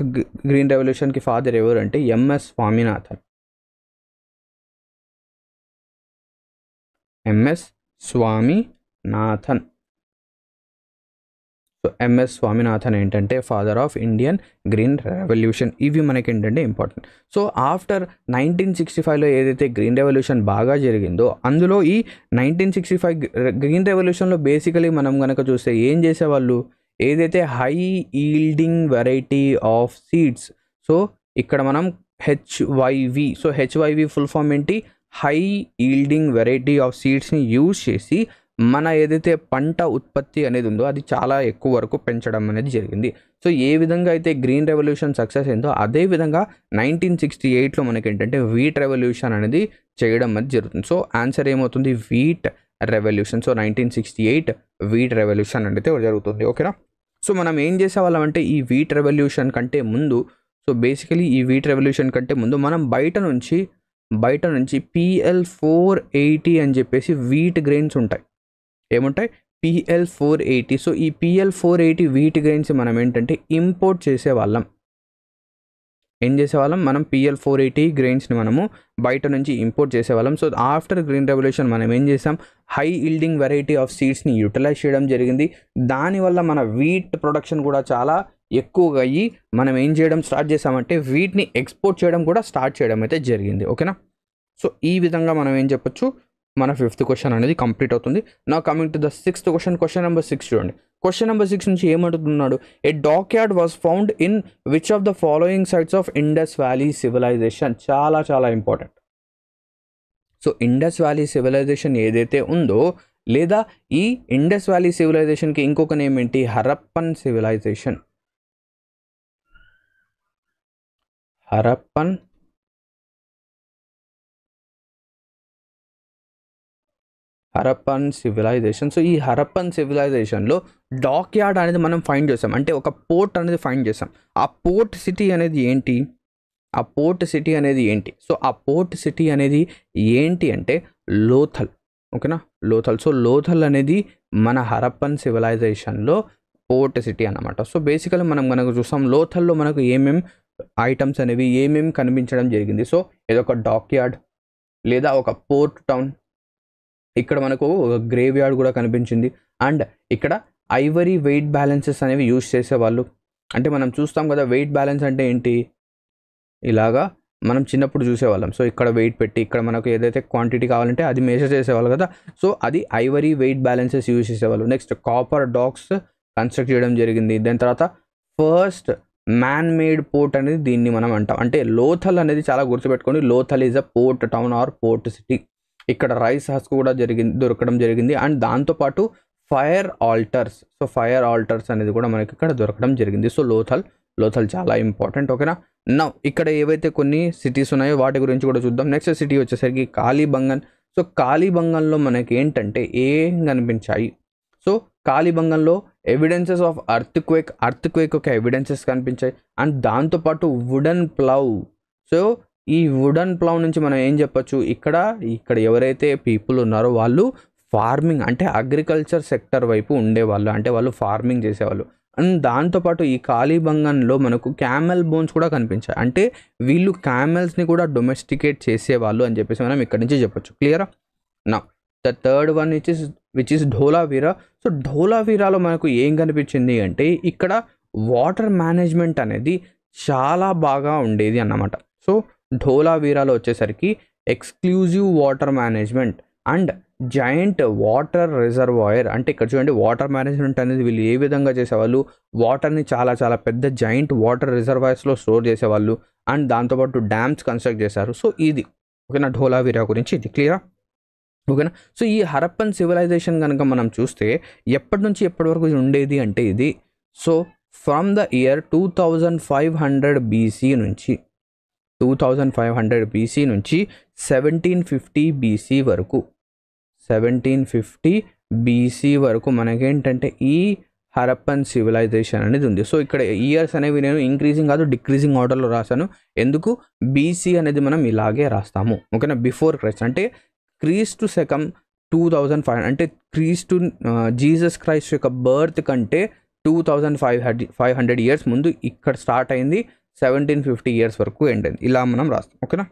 గ్రీన్ రెవల్యూషన్కి ఫాదర్ ఎవరు అంటే MS Swaminathan. So MS Swaminathan ఏంటంటే father of Indian green revolution. ఇవి మనకి ఏంటంటే ఇంపార్టెంట్. సో ఆఫ్టర్ 1965లో ఏదైతే గ్రీన్ రెవల్యూషన్ బాగా జరిగిందో అందులో ఈ 1965 గ్రీన్ రెవల్యూషన్లో బేసికలీ మనం కనుక చూస్తే ఏం చేసేవాళ్ళు, ఏదైతే high yielding variety of seeds, so ఇక్కడ మనం HYV, so HYV full form ఏంటి, హై ఈల్డింగ్ వెరైటీ ఆఫ్ సీడ్స్ని యూజ్ చేసి మన ఏదైతే పంట ఉత్పత్తి అనేది ఉందో అది చాలా ఎక్కువ వరకు పెంచడం అనేది జరిగింది. సో ఏ విధంగా అయితే గ్రీన్ రెవల్యూషన్ సక్సెస్ అయిందో అదే విధంగా 1968లో మనకి ఏంటంటే వీట్ రెవల్యూషన్ అనేది చేయడం అనేది జరుగుతుంది. సో ఆన్సర్ ఏమవుతుంది, wheat revolution. So 1968 wheat revolution అనేది జరుగుతుంది, ఓకేనా. సో మనం ఏం చేసేవాళ్ళం అంటే ఈ వీట్ రెవల్యూషన్ కంటే ముందు, సో బేసికలీ ఈ వీట్ రెవల్యూషన్ కంటే ముందు మనం బయట నుంచి PL480 అని చెప్పేసి వీట్ గ్రెయిన్స్ ఉంటాయి. ఏముంటాయి, PL480. సో ఈ PL480 వీట్ గ్రెయిన్స్ మనం ఏంటంటే ఇంపోర్ట్ చేసేవాళ్ళం. ఏం చేసేవాళ్ళం, మనం PL480 గ్రెయిన్స్ని మనము బయట నుంచి ఇంపోర్ట్ చేసేవాళ్ళం. సో ఆఫ్టర్ గ్రీన్ రెవల్యూషన్ మనం ఏం చేసాం, హై ఈల్డింగ్ వెరైటీ ఆఫ్ సీడ్స్ని యూటిలైజ్ చేయడం జరిగింది. దానివల్ల మన వీట్ ప్రొడక్షన్ కూడా చాలా ఎక్కువగా అయ్యి మనం ఏం చేయడం స్టార్ట్ చేసామంటే వీటిని ఎక్స్పోర్ట్ చేయడం కూడా స్టార్ట్ చేయడం అయితే జరిగింది, ఓకేనా. సో ఈ విధంగా మనం ఏం చెప్పొచ్చు, మన 5th క్వశ్చన్ అనేది కంప్లీట్ అవుతుంది. నా coming to the 6th question, question number 6 చూడండి. క్వశ్చన్ నెంబర్ 6 నుంచి ఏమంటున్నాడు, a dockyard was found in which of the following sites of Indus valley civilisation. చాలా చాలా important. So Indus valley civilisation ఏదైతే ఉందో, లేదా ఈ ఇండస్ వ్యాలీ సివిలైజేషన్కి ఇంకొక నేమ్ ఏంటి, Harappan civilisation. Harappan civilisation. So ఈ హరప్పన్ సివిలైజేషన్లో డాక్ యార్డ్ అనేది మనం ఫైండ్ చేసాం, అంటే ఒక పోర్ట్ అనేది ఫైండ్ చేసాం. ఆ పోర్ట్ సిటీ అనేది ఏంటి, సో ఆ పోర్ట్ సిటీ అనేది ఏంటి అంటే లోథల్, ఓకేనా, లోథల్. సో లోథల్ అనేది మన హరప్పన్ సివిలైజేషన్లో పోర్ట్ సిటీ అన్నమాట. సో బేసికల్లీ మనకు చూస్తాం లోథల్లో మనకు ఏమేం ఐటమ్స్ అనేవి ఏమేమి కనిపించడం జరిగింది. సో ఇదొక డాక్ యార్డ్ లేదా ఒక పోర్ట్ టౌన్. ఇక్కడ మనకు గ్రేవ్ యార్డ్ కూడా కనిపించింది. అండ్ ఇక్కడ ఐవరీ వెయిట్ బ్యాలెన్సెస్ అనేవి యూజ్ చేసేవాళ్ళు. అంటే మనం చూస్తాం కదా, వెయిట్ బ్యాలెన్స్ అంటే ఏంటి, ఇలాగా మనం చిన్నప్పుడు చూసేవాళ్ళం. సో ఇక్కడ వెయిట్ పెట్టి ఇక్కడ మనకు ఏదైతే క్వాంటిటీ కావాలంటే అది మెజర్ చేసేవాళ్ళు కదా. సో అది ఐవరీ వెయిట్ బ్యాలెన్సెస్ యూజ్ చేసేవాళ్ళు. నెక్స్ట్ కాపర్ డాగ్స్ కన్స్ట్రక్ట్ చేయడం జరిగింది. దాని తర్వాత ఫస్ట్ మ్యాన్ మేడ్ పోర్ట్ అనేది దీన్ని మనం అంటాం. అంటే లోథల్ అనేది చాలా గుర్తుపెట్టుకోండి, Lothal is a port town or port city. ఇక్కడ రైస్ హస్క్ కూడా దొరకడం జరిగింది. అండ్ దాంతోపాటు fire altars, so fire altars అనేది కూడా మనకి ఇక్కడ దొరకడం జరిగింది. సో లోథల్ చాలా ఇంపార్టెంట్. ఓకేనా. నా ఇక్కడ ఏవైతే కొన్ని సిటీస్ ఉన్నాయో వాటి గురించి కూడా చూద్దాం. నెక్స్ట్ సిటీ వచ్చేసరికి కాళీబంగన్. సో కాళీబంగన్లో మనకి ఏంటంటే ఏం కనిపించాయి? సో కాళీబంగన్లో ఎవిడెన్సెస్ ఆఫ్ అర్త్ క్వేక్ ఒక ఎవిడెన్సెస్ కనిపించాయి. అండ్ దాంతోపాటు వుడన్ ప్లవ్. సో ఈ వుడన్ ప్లవ్ నుంచి మనం ఏం చెప్పొచ్చు, ఇక్కడ ఎవరైతే పీపుల్ ఉన్నారో వాళ్ళు ఫార్మింగ్ అంటే అగ్రికల్చర్ సెక్టర్ వైపు ఉండేవాళ్ళు, అంటే వాళ్ళు ఫార్మింగ్ చేసేవాళ్ళు. అండ్ దాంతోపాటు ఈ కాళీబంగన్లో మనకు క్యామెల్ బోన్స్ కూడా కనిపించాయి, అంటే వీళ్ళు క్యామెల్స్ని కూడా డొమెస్టికేట్ చేసేవాళ్ళు అని చెప్పేసి మనం ఇక్కడ నుంచి చెప్పొచ్చు. క్లియరా? నా the third one which is Dholavira. So ధోలావీరాలో మనకు ఏం కనిపించింది అంటే ఇక్కడ వాటర్ మేనేజ్మెంట్ అనేది చాలా బాగా ఉండేది అన్నమాట. సో ధోలావీరాలో వచ్చేసరికి exclusive water management and joint water reservoir. అంటే ఇక్కడ చూడండి, వాటర్ మేనేజ్మెంట్ అనేది వీళ్ళు ఏ విధంగా చేసేవాళ్ళు, వాటర్ని చాలా చాలా పెద్ద జాయింట్ వాటర్ రిజర్వాయర్స్లో స్టోర్ చేసేవాళ్ళు. అండ్ దాంతోపాటు డ్యామ్స్ కన్స్ట్రక్ట్ చేశారు. సో ఇది ఓకేనా, ధోలావీరా గురించి ఇది. క్లియరా? ఓకేనా. సో ఈ హరప్పన్ సివిలైజేషన్ కనుక మనం చూస్తే ఎప్పటి నుంచి ఎప్పటి వరకు ఉండేది అంటే ఇది, so from the year 2500 BC నుంచి 1750 బీసీ వరకు మనకేంటంటే ఈ హరప్పన్ సివిలైజేషన్ అనేది ఉంది. సో ఇక్కడ ఇయర్స్ అనేవి నేను ఇంక్రీజింగ్ కాదు డిక్రీజింగ్ ఆర్డర్లో రాశాను. ఎందుకు? బీసీ అనేది మనం ఇలాగే రాస్తాము. ఓకేనా. బిఫోర్ క్రైస్ట్ అంటే క్రీస్తు శకం 2500, అంటే జీసస్ క్రైస్ట్ యొక్క బర్త్ కంటే 2500 ఇయర్స్ ముందు ఇక్కడ స్టార్ట్ అయింది, 1750 ఇయర్స్ వరకు ఎండ్ అయింది. ఇలా మనం రాస్తాం. ఓకేనా.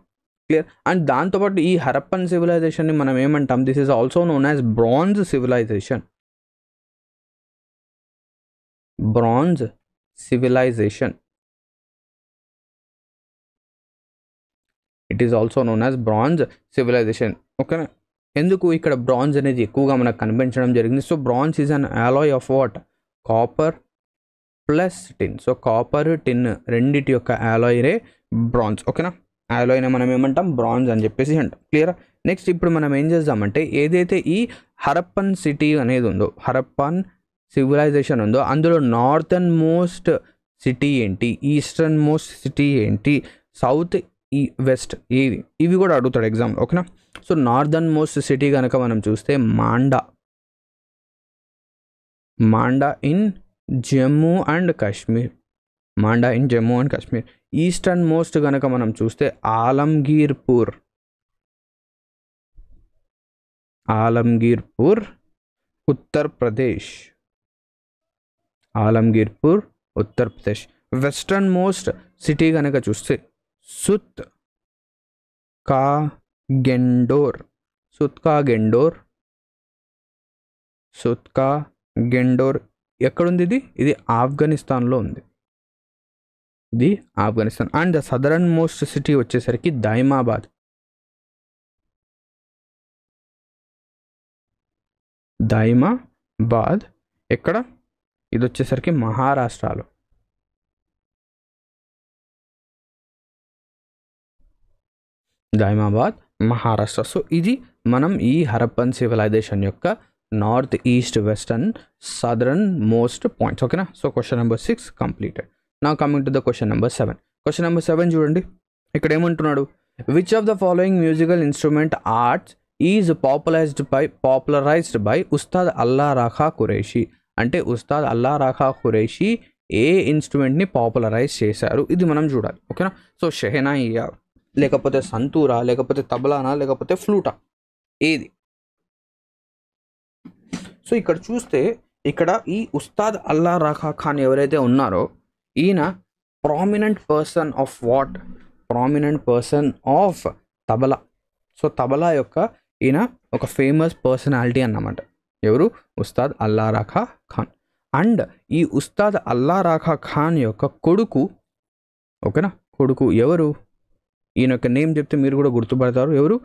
క్లియర్. అండ్ దాంతోపాటు ఈ హరప్పన్ సివిలైజేషన్ని మనం ఏమంటాం? This is also known as bronze civilization. It is also known as bronze civilization. ఓకేనా. ఎందుకు ఇక్కడ బ్రాంజ్ అనేది ఎక్కువగా మనకు కనిపించడం జరిగింది? So bronze is an alloy of what? Copper plus tin. So copper tin రెండిటి యొక్క అలాయ్రే బ్రాంజ్. ఓకేనా. అలాయ్నే మనం ఏమంటాం? బ్రాంజ్ అని చెప్పేసి అంటాం. క్లియరా? నెక్స్ట్ ఇప్పుడు మనం ఏం చేద్దామంటే ఏదైతే ఈ హరప్పన్ సిటీ అనేది ఉందో, హరప్పన్ సివిలైజేషన్ ఉందో, అందులో నార్థన్ మోస్ట్ సిటీ ఏంటి, ఈస్టర్న్ మోస్ట్ సిటీ ఏంటి, సౌత్ వెస్ట్, ఇవి కూడా అడుగుతాడు ఎగ్జామ్. ఓకేనా. సో నార్థన్ మోస్ట్ సిటీ కనుక మనం చూస్తే Manda in Jammu and Kashmir. Eastern most కనుక మనం చూస్తే Alamgirpur, Uttar Pradesh. Western most city కనుక చూస్తే సుత్కాగెండోర్. ఎక్కడుంది ఇది? ఆఫ్ఘనిస్తాన్లో ఉంది. And the southern most city వచ్చేసరికి దైమాబాద్. ఎక్కడ? ఇది వచ్చేసరికి మహారాష్ట్రలో. దైమాబాద్, మహారాష్ట్ర. సో ఇది మనం ఈ హరప్పన్ సివిలైజేషన్ యొక్క north east western southern most points. ఓకేనా. So question number 6 completed. Now coming to the question number 7. Question number 7 చూడండి, ఇక్కడ ఏమంటున్నాడు? Which of the following musical instrument arts is popularized by Ustad Alla Rakha Qureshi. అంటే ఉస్తాద్ అల్లా రాఖా ఖురేషీ ఏ ఇన్స్ట్రుమెంట్ని పాపులరైజ్ చేశారు, ఇది మనం చూడాలి. ఓకేనా. సో షెహనాయియా, లేకపోతే సంతూరా, లేకపోతే తబలానా, లేకపోతే ఫ్లూటా, ఏది? సో ఇక్కడ చూస్తే ఇక్కడ ఈ ఉస్తాద్ అల్లా రాఖా ఖాన్ ఎవరైతే ఉన్నారో ఈయన prominent person of tabla. So tabla యొక్క ఈయన ఒక ఫేమస్ పర్సనాలిటీ అన్నమాట. ఎవరు? ఉస్తాద్ అల్లా రాఖా ఖాన్. అండ్ ఈ ఉస్తాద్ అల్లా రాఖా ఖాన్ యొక్క కొడుకు, ఓకేనా, కొడుకు ఎవరు? ఈయన యొక్క నేమ్ చెప్తే మీరు కూడా గుర్తుపడతారు. ఎవరు?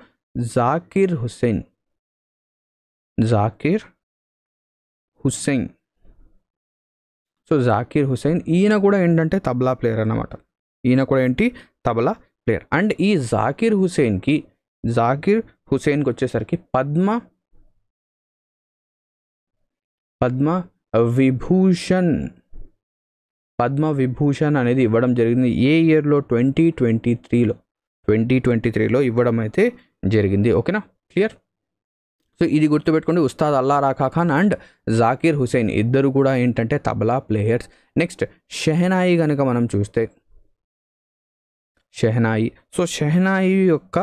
జాకిర్ హుస్సేన్. సో జాకీర్ హుసేన్ ఈయన కూడా ఏంటంటే తబలా ప్లేయర్ అన్నమాట. ఈయన కూడా ఏంటి తబలా ప్లేయర్. అండ్ ఈ జాకీర్ హుసేన్కి వచ్చేసరికి పద్మ విభూషణ్ అనేది ఇవ్వడం జరిగింది. ఏ ఇయర్లో? 2023లో ఇవ్వడం అయితే జరిగింది. ఓకేనా, క్లియర్. సో ఇది గుర్తుపెట్టుకోండి, ఉస్తాద్ అల్లా రాఖా ఖాన్ అండ్ జాకీర్ హుసేన్ ఇద్దరు కూడా ఏంటంటే తబలా ప్లేయర్స్. నెక్స్ట్ షెహనాయి కనుక మనం చూస్తే షెహనాయి. సో షెహనాయి యొక్క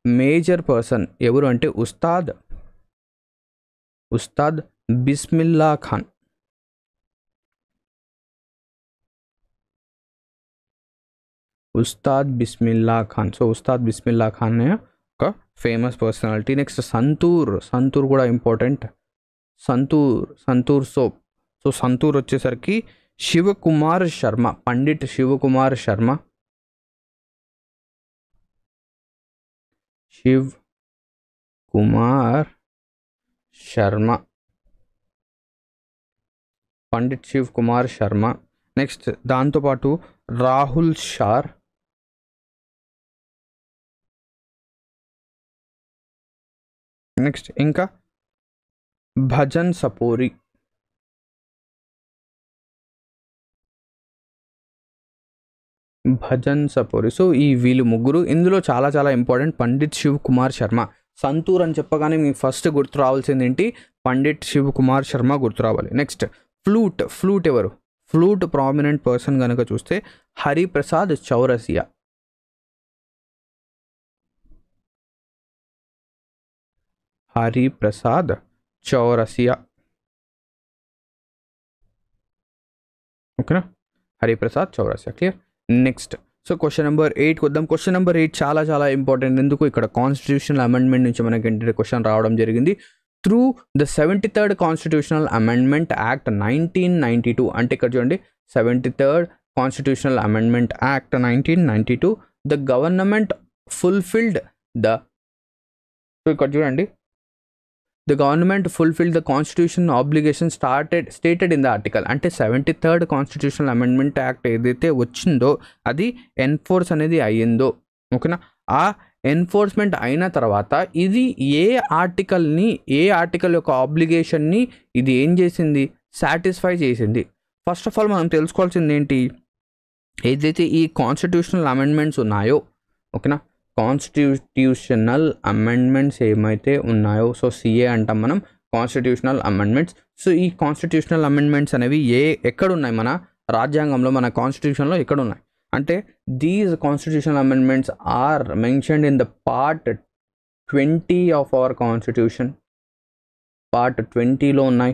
మేజర్ పర్సన్ ఎవరు అంటే ఉస్తాద్ బిస్మిల్లా ఖాన్. సో ఉస్తాద్ బిస్మిల్లా ఖాన్ ఒక ఫేమస్ పర్సనాలిటీ. నెక్స్ట్ సంతూర్ కూడా important. Santoor soap. So Santoor వచ్చేసరికి శివకుమార్ శర్మ, పండిట్ శివకుమార్ శర్మ. పండిట్ శివ్ కుమార్ శర్మ. నెక్స్ట్ దాంతోపాటు రాహుల్ షార్. నెక్స్ట్ ఇంకా భజన్ సపోరి. సో ఈ వీళ్ళు ముగ్గురు. ఇందులో చాలా చాలా ఇంపార్టెంట్ పండిట్ శివ్ కుమార్ శర్మ. సంతూర్ అని చెప్పగానే మీకు ఫస్ట్ గుర్తు రావాల్సింది ఏంటి? పండిట్ శివ్ కుమార్ శర్మ గుర్తు రావాలి. నెక్స్ట్ ఫ్లూట్ ఎవరు? ఫ్లూట్ ప్రామినెంట్ పర్సన్ కనుక చూస్తే హరిప్రసాద్ చౌరసియా. ఓకేనా, Hariprasad Chaurasia, clear. Next so question number 8 వద్దాం. క్వశ్చన్ నెంబర్ 8 చాలా చాలా ఇంపార్టెంట్. ఎందుకు? ఇక్కడ కాన్స్టిట్యూషనల్ అమెండ్మెంట్ నుంచి మనకి ఏంటంటే క్వశ్చన్ రావడం జరిగింది. Through the 73rd constitutional amendment act 1992. అంటే ఇక్కడ చూడండి, 73rd constitutional amendment act 1992 the government fulfilled the. So ఇక్కడ చూడండి, the government fulfil the constitution obligation stated in the article. అంటే 73rd కాన్స్టిట్యూషనల్ అమెండ్మెంట్ యాక్ట్ ఏదైతే వచ్చిందో అది ఎన్ఫోర్స్ అనేది అయ్యిందో. ఓకేనా, ఆ ఎన్ఫోర్స్మెంట్ అయిన తర్వాత ఇది ఏ ఆర్టికల్ యొక్క ఆబ్లిగేషన్ని ఇది ఏం చేసింది? సాటిస్ఫై చేసింది. ఫస్ట్ ఆఫ్ ఆల్ మనం తెలుసుకోవాల్సింది ఏంటి? ఏదైతే ఈ కాన్స్టిట్యూషనల్ అమెండ్మెంట్స్ ఉన్నాయో, ఓకేనా, కాన్స్టిట్యూషనల్ అమెండ్మెంట్స్ ఏమైతే ఉన్నాయో, సో సిఏ అంటాం మనం, కాన్స్టిట్యూషనల్ అమెండ్మెంట్స్. సో ఈ కాన్స్టిట్యూషనల్ అమెండ్మెంట్స్ అనేవి ఎక్కడున్నాయి? మన రాజ్యాంగంలో, మన కాన్స్టిట్యూషన్లో ఎక్కడున్నాయి అంటే these constitutional amendments are mentioned in the part 20 of our constitution. Part 20లో ఉన్నాయి.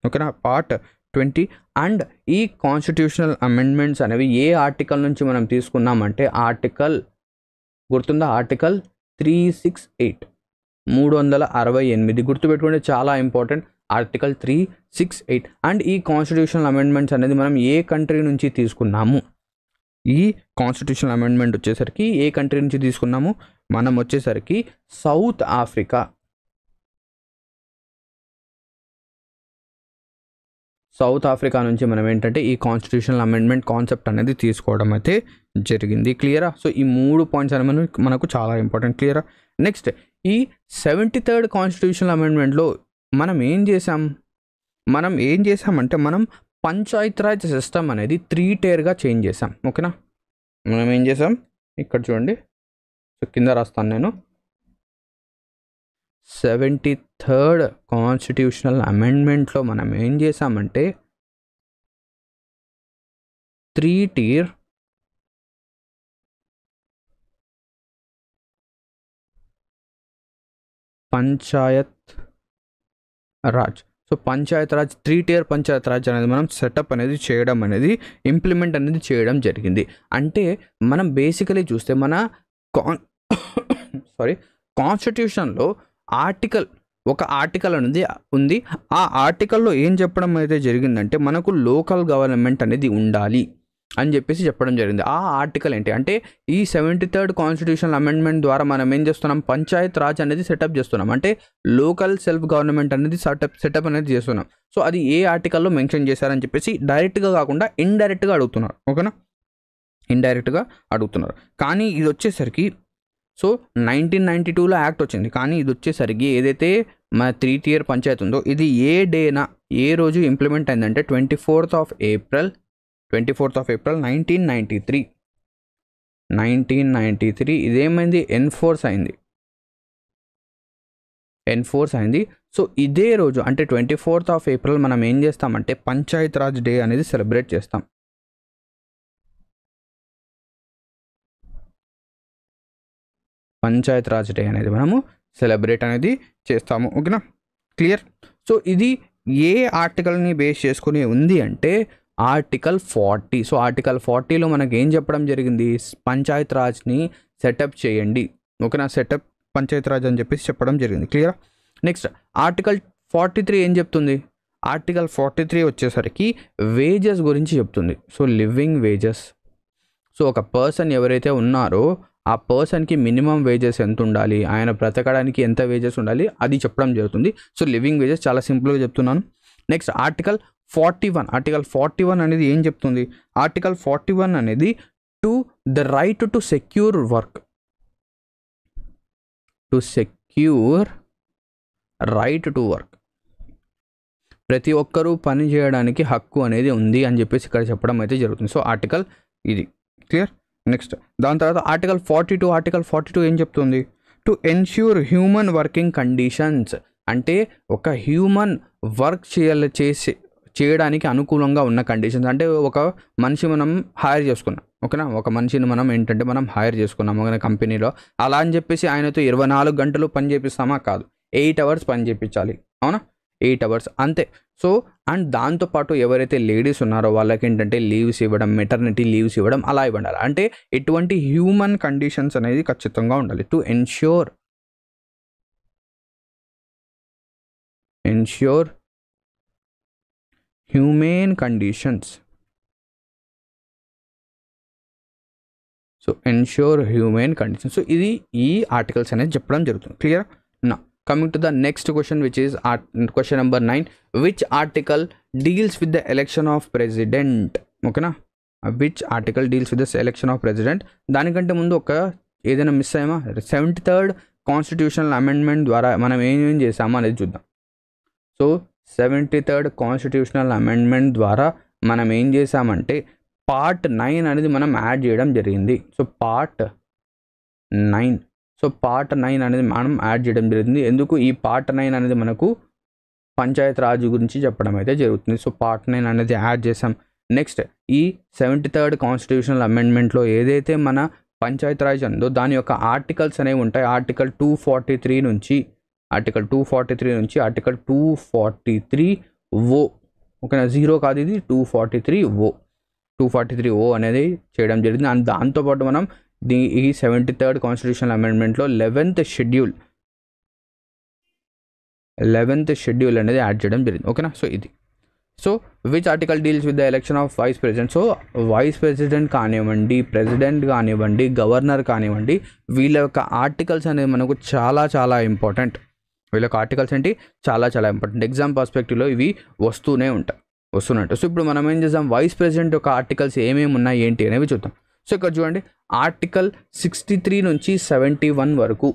ఓకేనా, పార్ట్ 20. అండ్ ఈ కాన్స్టిట్యూషనల్ అమెండ్మెంట్స్ అనేవి ఏ ఆర్టికల్ నుంచి మనం తీసుకున్నామంటే ఆర్టికల్ గుర్తుందా? ఆర్టికల్ 368 గుర్తుపెట్టుకుంటే చాలా ఇంపార్టెంట్. ఆర్టికల్ 368. అండ్ ఈ కాన్స్టిట్యూషనల్ అమెండ్మెంట్స్ అనేది మనం ఏ కంట్రీ నుంచి తీసుకున్నాము? ఈ కాన్స్టిట్యూషనల్ అమెండ్మెంట్ వచ్చేసరికి ఏ కంట్రీ నుంచి తీసుకున్నాము? మనం వచ్చేసరికి సౌత్ ఆఫ్రికా నుంచి మనం ఏంటంటే ఈ కాన్స్టిట్యూషనల్ అమెండ్మెంట్ కాన్సెప్ట్ అనేది తీసుకోవడం అయితే జరిగింది. క్లియరా? సో ఈ 3 పాయింట్స్ అనేవి మనకు చాలా ఇంపార్టెంట్. క్లియరా? నెక్స్ట్ ఈ 73rd కాన్స్టిట్యూషనల్ అమెండ్మెంట్లో మనం ఏం చేసామంటే మనం పంచాయత్ రాజ్ సిస్టమ్ అనేది 3 టైర్గా చేంజ్ చేసాం. ఓకేనా, మనం ఏం చేసాం? ఇక్కడ చూడండి, సో కింద రాస్తాను నేను. 73rd కాన్స్టిట్యూషనల్ అమెండ్మెంట్లో మనం ఏం చేసామంటే 3 tier Panchayat Raj. So Panchayat Raj 3 tier Panchayat Raj అనేది మనం సెటప్ అనేది చేయడం అనేది ఇంప్లిమెంట్ అనేది చేయడం జరిగింది. అంటే మనం బేసికలీ చూస్తే మన కాన్స్టిట్యూషన్లో ఒక ఆర్టికల్ అనేది ఉంది. ఆ ఆర్టికల్లో ఏం చెప్పడం అయితే జరిగిందంటే మనకు లోకల్ గవర్నమెంట్ అనేది ఉండాలి. అని చెప్పేసి చెప్పడం జరిగింది. ఆ ఆర్టికల్ ఏంటి అంటే ఈ 73rd కాన్స్టిట్యూషనల్ అమెండ్మెంట్ ద్వారా మనం ఏం చేస్తున్నాం, పంచాయత్ రాజ్ అనేది సెటప్ చేస్తున్నాం, అంటే లోకల్ సెల్ఫ్ గవర్నమెంట్ అనేది సెటప్ అనేది చేస్తున్నాం. సో అది ఏ ఆర్టికల్లో మెన్షన్ చేశారని చెప్పేసి డైరెక్ట్గా కాకుండా ఇండైరెక్ట్గా అడుగుతున్నారు. ఓకేనా, ఇండైరెక్ట్గా అడుగుతున్నారు. కానీ ఇది వచ్చేసరికి సో 1992లో యాక్ట్ వచ్చింది, కానీ ఇది వచ్చేసరికి ఏదైతే మన 3 tier పంచాయత్ ఉందో ఇది ఏ రోజు ఇంప్లిమెంట్ అయిందంటే 24th of April 1993 ఇదేమైంది, ఎన్ఫోర్స్ అయింది. సో ఇదే రోజు అంటే 24th of April మనం ఏం చేస్తామంటే పంచాయత్ రాజ్ డే అనేది సెలబ్రేట్ చేస్తాం. పంచాయత్ రాజ్ డే అనేది మనము సెలబ్రేట్ అనేది చేస్తాము. ఓకేనా, క్లియర్. సో ఇది ఏ ఆర్టికల్ని బేస్ చేసుకుని ఉంది అంటే ఆర్టికల్ 40. సో ఆర్టికల్ 40లో మనకి ఏం చెప్పడం జరిగింది, పంచాయత్ రాజ్ని సెటప్ చేయండి. ఓకేనా, సెటప్ పంచాయత్ రాజ్ అని చెప్పేసి చెప్పడం జరిగింది. క్లియర్. నెక్స్ట్ ఆర్టికల్ 43 ఏం చెప్తుంది, ఆర్టికల్ 43 వచ్చేసరికి వేజెస్ గురించి చెప్తుంది. సో లివింగ్ వేజెస్, సో ఒక పర్సన్ ఎవరైతే ఉన్నారో ఆ పర్సన్కి మినిమం వేజెస్ ఎంత ఉండాలి, ఆయన బ్రతకడానికి ఎంత వేజెస్ ఉండాలి అది చెప్పడం జరుగుతుంది. సో లివింగ్ వేజెస్ చాలా సింపుల్గా చెప్తున్నాను. నెక్స్ట్ ఆర్టికల్ 41 అనేది ఏం చెప్తుంది, ఆర్టికల్ 41 అనేది to the right to secure work, right to work, ప్రతి ఒక్కరూ పని చేయడానికి హక్కు అనేది ఉంది అని చెప్పేసి ఇక్కడ చెప్పడం అయితే జరుగుతుంది. సో ఆర్టికల్ ఇది క్లియర్. నెక్స్ట్ దాని తర్వాత ఆర్టికల్ 42 ఏం చెప్తుంది, to ensure human working conditions, అంటే ఒక హ్యూమన్ వర్క్ చేయడానికి అనుకూలంగా ఉన్న కండిషన్స్, అంటే ఒక మనిషి మనం హైర్ చేసుకున్నాం. ఓకేనా, ఒక మనిషిని మనం ఏంటంటే మనం హైర్ చేసుకున్నాం ఒక కంపెనీలో, అలా అని చెప్పేసి ఆయనతో 24 గంటలు పని చేపిస్తామా, కాదు, 8 hours పని చేయించాలి. అవునా, 8 hours అంతే. సో అండ్ దాంతోపాటు ఎవరైతే లేడీస్ ఉన్నారో వాళ్ళకి ఏంటంటే లీవ్స్ ఇవ్వడం, మెటర్నిటీ లీవ్స్ ఇవ్వడం అలా ఇవ్వాలి. అంటే ఎటువంటి హ్యూమన్ కండిషన్స్ అనేది ఖచ్చితంగా ఉండాలి. To ensure human conditions. So ensure human conditions. So ఇది ఈ ఆర్టికల్స్ అనేది చెప్పడం జరుగుతుంది. క్లియర్. నా coming to the next question, which is question number 9. Which article deals with the election of president? ఓకేనా, which article deals with the election of president? దానికంటే ముందు ఒక ఏదైనా మిస్ అయ్యామా, 73rd కాన్స్టిట్యూషనల్ అమెండ్మెంట్ ద్వారా మనం ఏం చేసామో అనేది చూద్దాం. సో 73rd కాన్స్టిట్యూషనల్ అమెండ్మెంట్ ద్వారా మనం ఏం చేసామంటే పార్ట్ 9 అనేది మనం యాడ్ చేయడం జరిగింది. సో పార్ట్ 9 అనేది మనం యాడ్ చేయడం జరిగింది. ఎందుకు ఈ పార్ట్ 9 అనేది మనకు పంచాయత్ రాజ్ గురించి చెప్పడం అయితే జరుగుతుంది. సో పార్ట్ 9 అనేది యాడ్ చేసాం. నెక్స్ట్ ఈ 73rd కాన్స్టిట్యూషనల్ అమెండ్మెంట్లో ఏదైతే మన పంచాయత్ రాజ్ ఉందో దాని యొక్క ఆర్టికల్స్ అనేవి ఉంటాయి. ఆర్టికల్ 243 నుంచి ఆర్టికల్ 243O, ఓకేనా, 0 కాదు ఇది 243O అనేది చేయడం జరిగింది. అండ్ దాంతోపాటు మనం ఈ 73rd కాన్స్టిట్యూషనల్ అమెండ్మెంట్లో 11th షెడ్యూల్ అనేది యాడ్ చేయడం జరిగింది. ఓకేనా, సో ఇది. So which article deals with the election of vice president? So vice president కానివ్వండి, ప్రెసిడెంట్ కానివ్వండి, గవర్నర్ కానివ్వండి, వీళ్ళ యొక్క ఆర్టికల్స్ అనేది మనకు చాలా చాలా ఇంపార్టెంట్. వీళ్ళ యొక్క ఆర్టికల్స్ ఏంటి, చాలా చాలా ఇంపార్టెంట్. ఎగ్జామ్ పర్స్పెక్టివ్లో ఇవి వస్తూనే ఉంటాయి. సో ఇప్పుడు మనం ఏం చేద్దాం, వైస్ ప్రెసిడెంట్ యొక్క ఆర్టికల్స్ ఏమేమి ఉన్నాయి ఏంటి అనేవి చూద్దాం. సో ఇక్కడ చూడండి, ఆర్టికల్ 63 నుంచి 71 వరకు,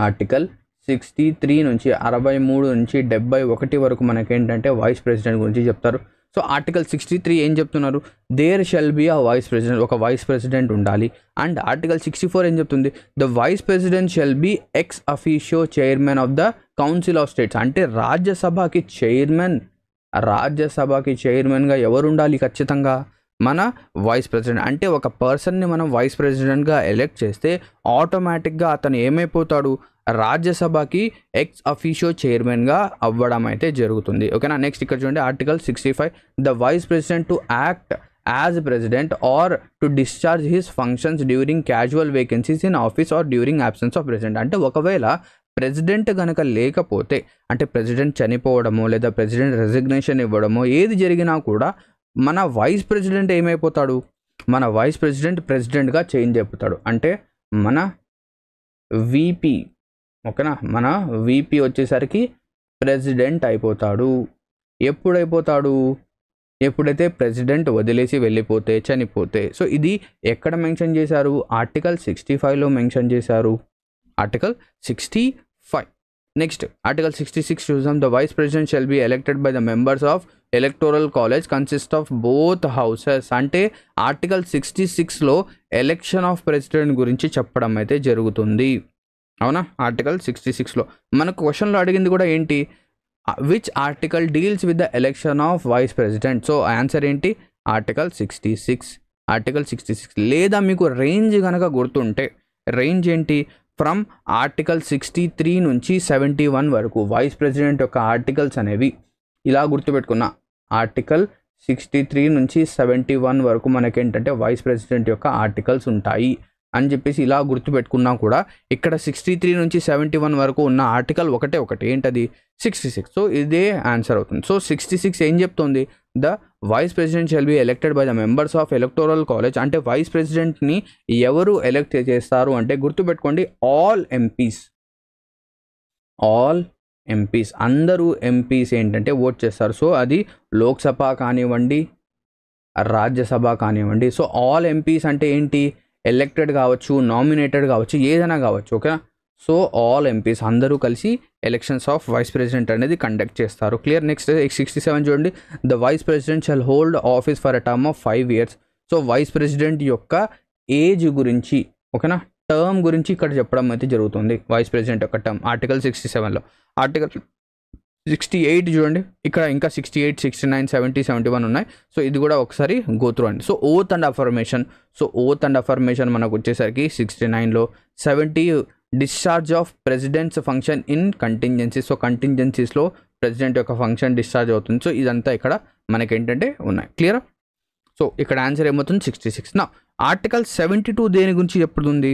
ఆర్టికల్ 63 నుంచి 63 నుంచి 71 వరకు మనకేంటంటే వైస్ ప్రెసిడెంట్ గురించి చెప్తారు. సో ఆర్టికల్ 63 ఏం చెప్తున్నారు, there shall be a vice president, ఒక వైస్ ప్రెసిడెంట్ ఉండాలి. అండ్ ఆర్టికల్ 64 ఏం చెప్తుంది, the vice president shall be ex officio chairman of the council of states, అంటే రాజ్యసభకి చైర్మన్గా ఎవరు ఉండాలి, ఖచ్చితంగా మన వైస్ ప్రెసిడెంట్. అంటే ఒక పర్సన్ని మనం వైస్ ప్రెసిడెంట్గా ఎలెక్ట్ చేస్తే ఆటోమేటిక్గా అతను ఏమైపోతాడు, రాజ్యసభకి ఎక్స్ అఫీషియో చైర్మన్గా అవ్వడం అయితే జరుగుతుంది. ఓకేనా. నెక్స్ట్ ఇక్కడ చూడండి, article 65, the vice president to act as president or to discharge his functions during casual vacancies in office or during absence of president. అంటే ఒకవేళ ప్రెసిడెంట్ కనుక లేకపోతే, అంటే ప్రెసిడెంట్ చనిపోవడమో లేదా ప్రెసిడెంట్ రెసిగ్నేషన్ ఇవ్వడమో ఏది జరిగినా కూడా మన వైస్ ప్రెసిడెంట్ ఏమైపోతాడు, మన వైస్ ప్రెసిడెంట్ ప్రెసిడెంట్గా చేంజ్ అయిపోతాడు. అంటే మన వీపీ, ఓకేనా, మన వీపీ వచ్చేసరికి ప్రెసిడెంట్ అయిపోతాడు. ఎప్పుడైపోతాడు, ఎప్పుడైతే ప్రెసిడెంట్ వదిలేసి వెళ్ళిపోతే, చనిపోతే. సో ఇది ఎక్కడ మెన్షన్ చేశారు, ఆర్టికల్ 65లో మెన్షన్ చేశారు, ఆర్టికల్ 65. నెక్స్ట్ ఆర్టికల్ 66 చూద్దాం. The vice president shall be elected by the members of electoral college consist of both houses. అంటే ఆర్టికల్ 66లో ఎలక్షన్ ఆఫ్ ప్రెసిడెంట్ గురించి చెప్పడం అయితే జరుగుతుంది, అవునా. ఆర్టికల్ 66లో మనకు క్వశ్చన్లో అడిగింది కూడా ఏంటి, which article deals with the election of vice president. So answer ఏంటి, ఆర్టికల్ 66, ఆర్టికల్ 66. లేదా మీకు రేంజ్ కనుక గుర్తుంటే, రేంజ్ ఏంటి, ఫ్రమ్ ఆర్టికల్ 63 నుంచి 71 వరకు వైస్ ప్రెసిడెంట్ యొక్క ఆర్టికల్స్ అనేవి ఇలా గుర్తుపెట్టుకున్న, ఆర్టికల్ 63 నుంచి 71 వరకు మనకేంటంటే వైస్ ప్రెసిడెంట్ యొక్క ఆర్టికల్స్ ఉంటాయి అని చెప్పేసి ఇలా గుర్తుపెట్టుకున్నా కూడా ఇక్కడ 63 నుంచి 71 వరకు ఉన్న ఆర్టికల్ ఒకటి ఏంటది, 66. సో ఇదే ఆన్సర్ అవుతుంది. సో 66 ఏం చెప్తుంది, the vice president shall be elected by the members of electoral college. అంటే వైస్ ప్రెసిడెంట్ని ఎవరు ఎలెక్ట్ చేస్తారు అంటే గుర్తుపెట్టుకోండి, ఆల్ ఎంపీస్ అందరూ ఎంపీస్ ఏంటంటే ఓట్ చేస్తారు. సో అది లోక్సభ కానివ్వండి, రాజ్యసభ కానివ్వండి. సో ఆల్ ఎంపీస్ అంటే ఏంటి, ఎలెక్టెడ్ కావచ్చు, నామినేటెడ్ కావచ్చు, ఏదైనా కావచ్చు, ఓకేనా. సో ఆల్ ఎంపీస్ అందరూ కలిసి ఎలక్షన్స్ ఆఫ్ వైస్ ప్రెసిడెంట్ అనేది కండక్ట్ చేస్తారు. క్లియర్. నెక్స్ట్ 67 చూడండి. The vice president shall hold office for a term of 5 years. So vice president యొక్క ఏజ్ గురించి, ఓకేనా, టర్మ్ గురించి ఇక్కడ చెప్పడం అయితే జరుగుతుంది. వైస్ ప్రెసిడెంట్ యొక్క టర్మ్ ఆర్టికల్ 67లో. ఆర్టికల్ 68 చూడండి, ఇక్కడ ఇంకా 68, 69, 70, 71 ఉన్నాయి. సో ఇది కూడా ఒకసారి గోత్రు అండి. సో ఓత్ అండ్ అఫర్మేషన్ మనకు వచ్చేసరికి 69లో. 70 discharge of president's function in contingencies. So కంటింజెన్సీస్లో ప్రెసిడెంట్ యొక్క ఫంక్షన్ డిశ్చార్జ్ అవుతుంది. సో ఇదంతా ఇక్కడ మనకేంటంటే ఉన్నాయి. క్లియర్. సో ఇక్కడ ఆన్సర్ ఏమవుతుంది, 66. నా ఆర్టికల్ 72 దేని గురించి చెప్తుంది,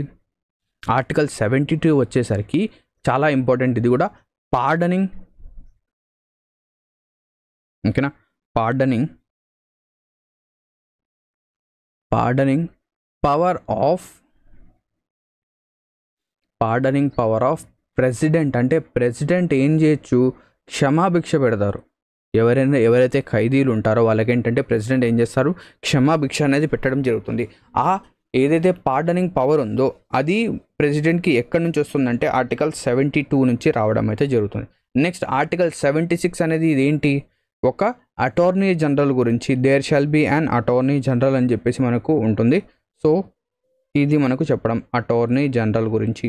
ఆర్టికల్ 72 వచ్చేసరికి చాలా ఇంపార్టెంట్, ఇది కూడా పార్డనింగ్, ఓకేనా, పార్డనింగ్ పవర్ ఆఫ్ ప్రెసిడెంట్. అంటే ప్రెసిడెంట్ ఏం చేయొచ్చు, క్షమాభిక్ష పెడతారు. ఎవరైతే ఖైదీలు ఉంటారో వాళ్ళకేంటంటే ప్రెసిడెంట్ ఏం చేస్తారు, క్షమాభిక్ష అనేది పెట్టడం జరుగుతుంది. ఆ ఏదైతే పార్డనింగ్ పవర్ ఉందో అది ప్రెసిడెంట్కి ఎక్కడి నుంచి వస్తుందంటే ఆర్టికల్ 72 నుంచి రావడం అయితే జరుగుతుంది. నెక్స్ట్ ఆర్టికల్ 76 అనేది ఇదేంటి, ఒక అటార్నీ జనరల్ గురించి, there shall be an attorney general అని చెప్పేసి మనకు ఉంటుంది. సో ఇది మనకు చెప్పడం అటార్నీ జనరల్ గురించి,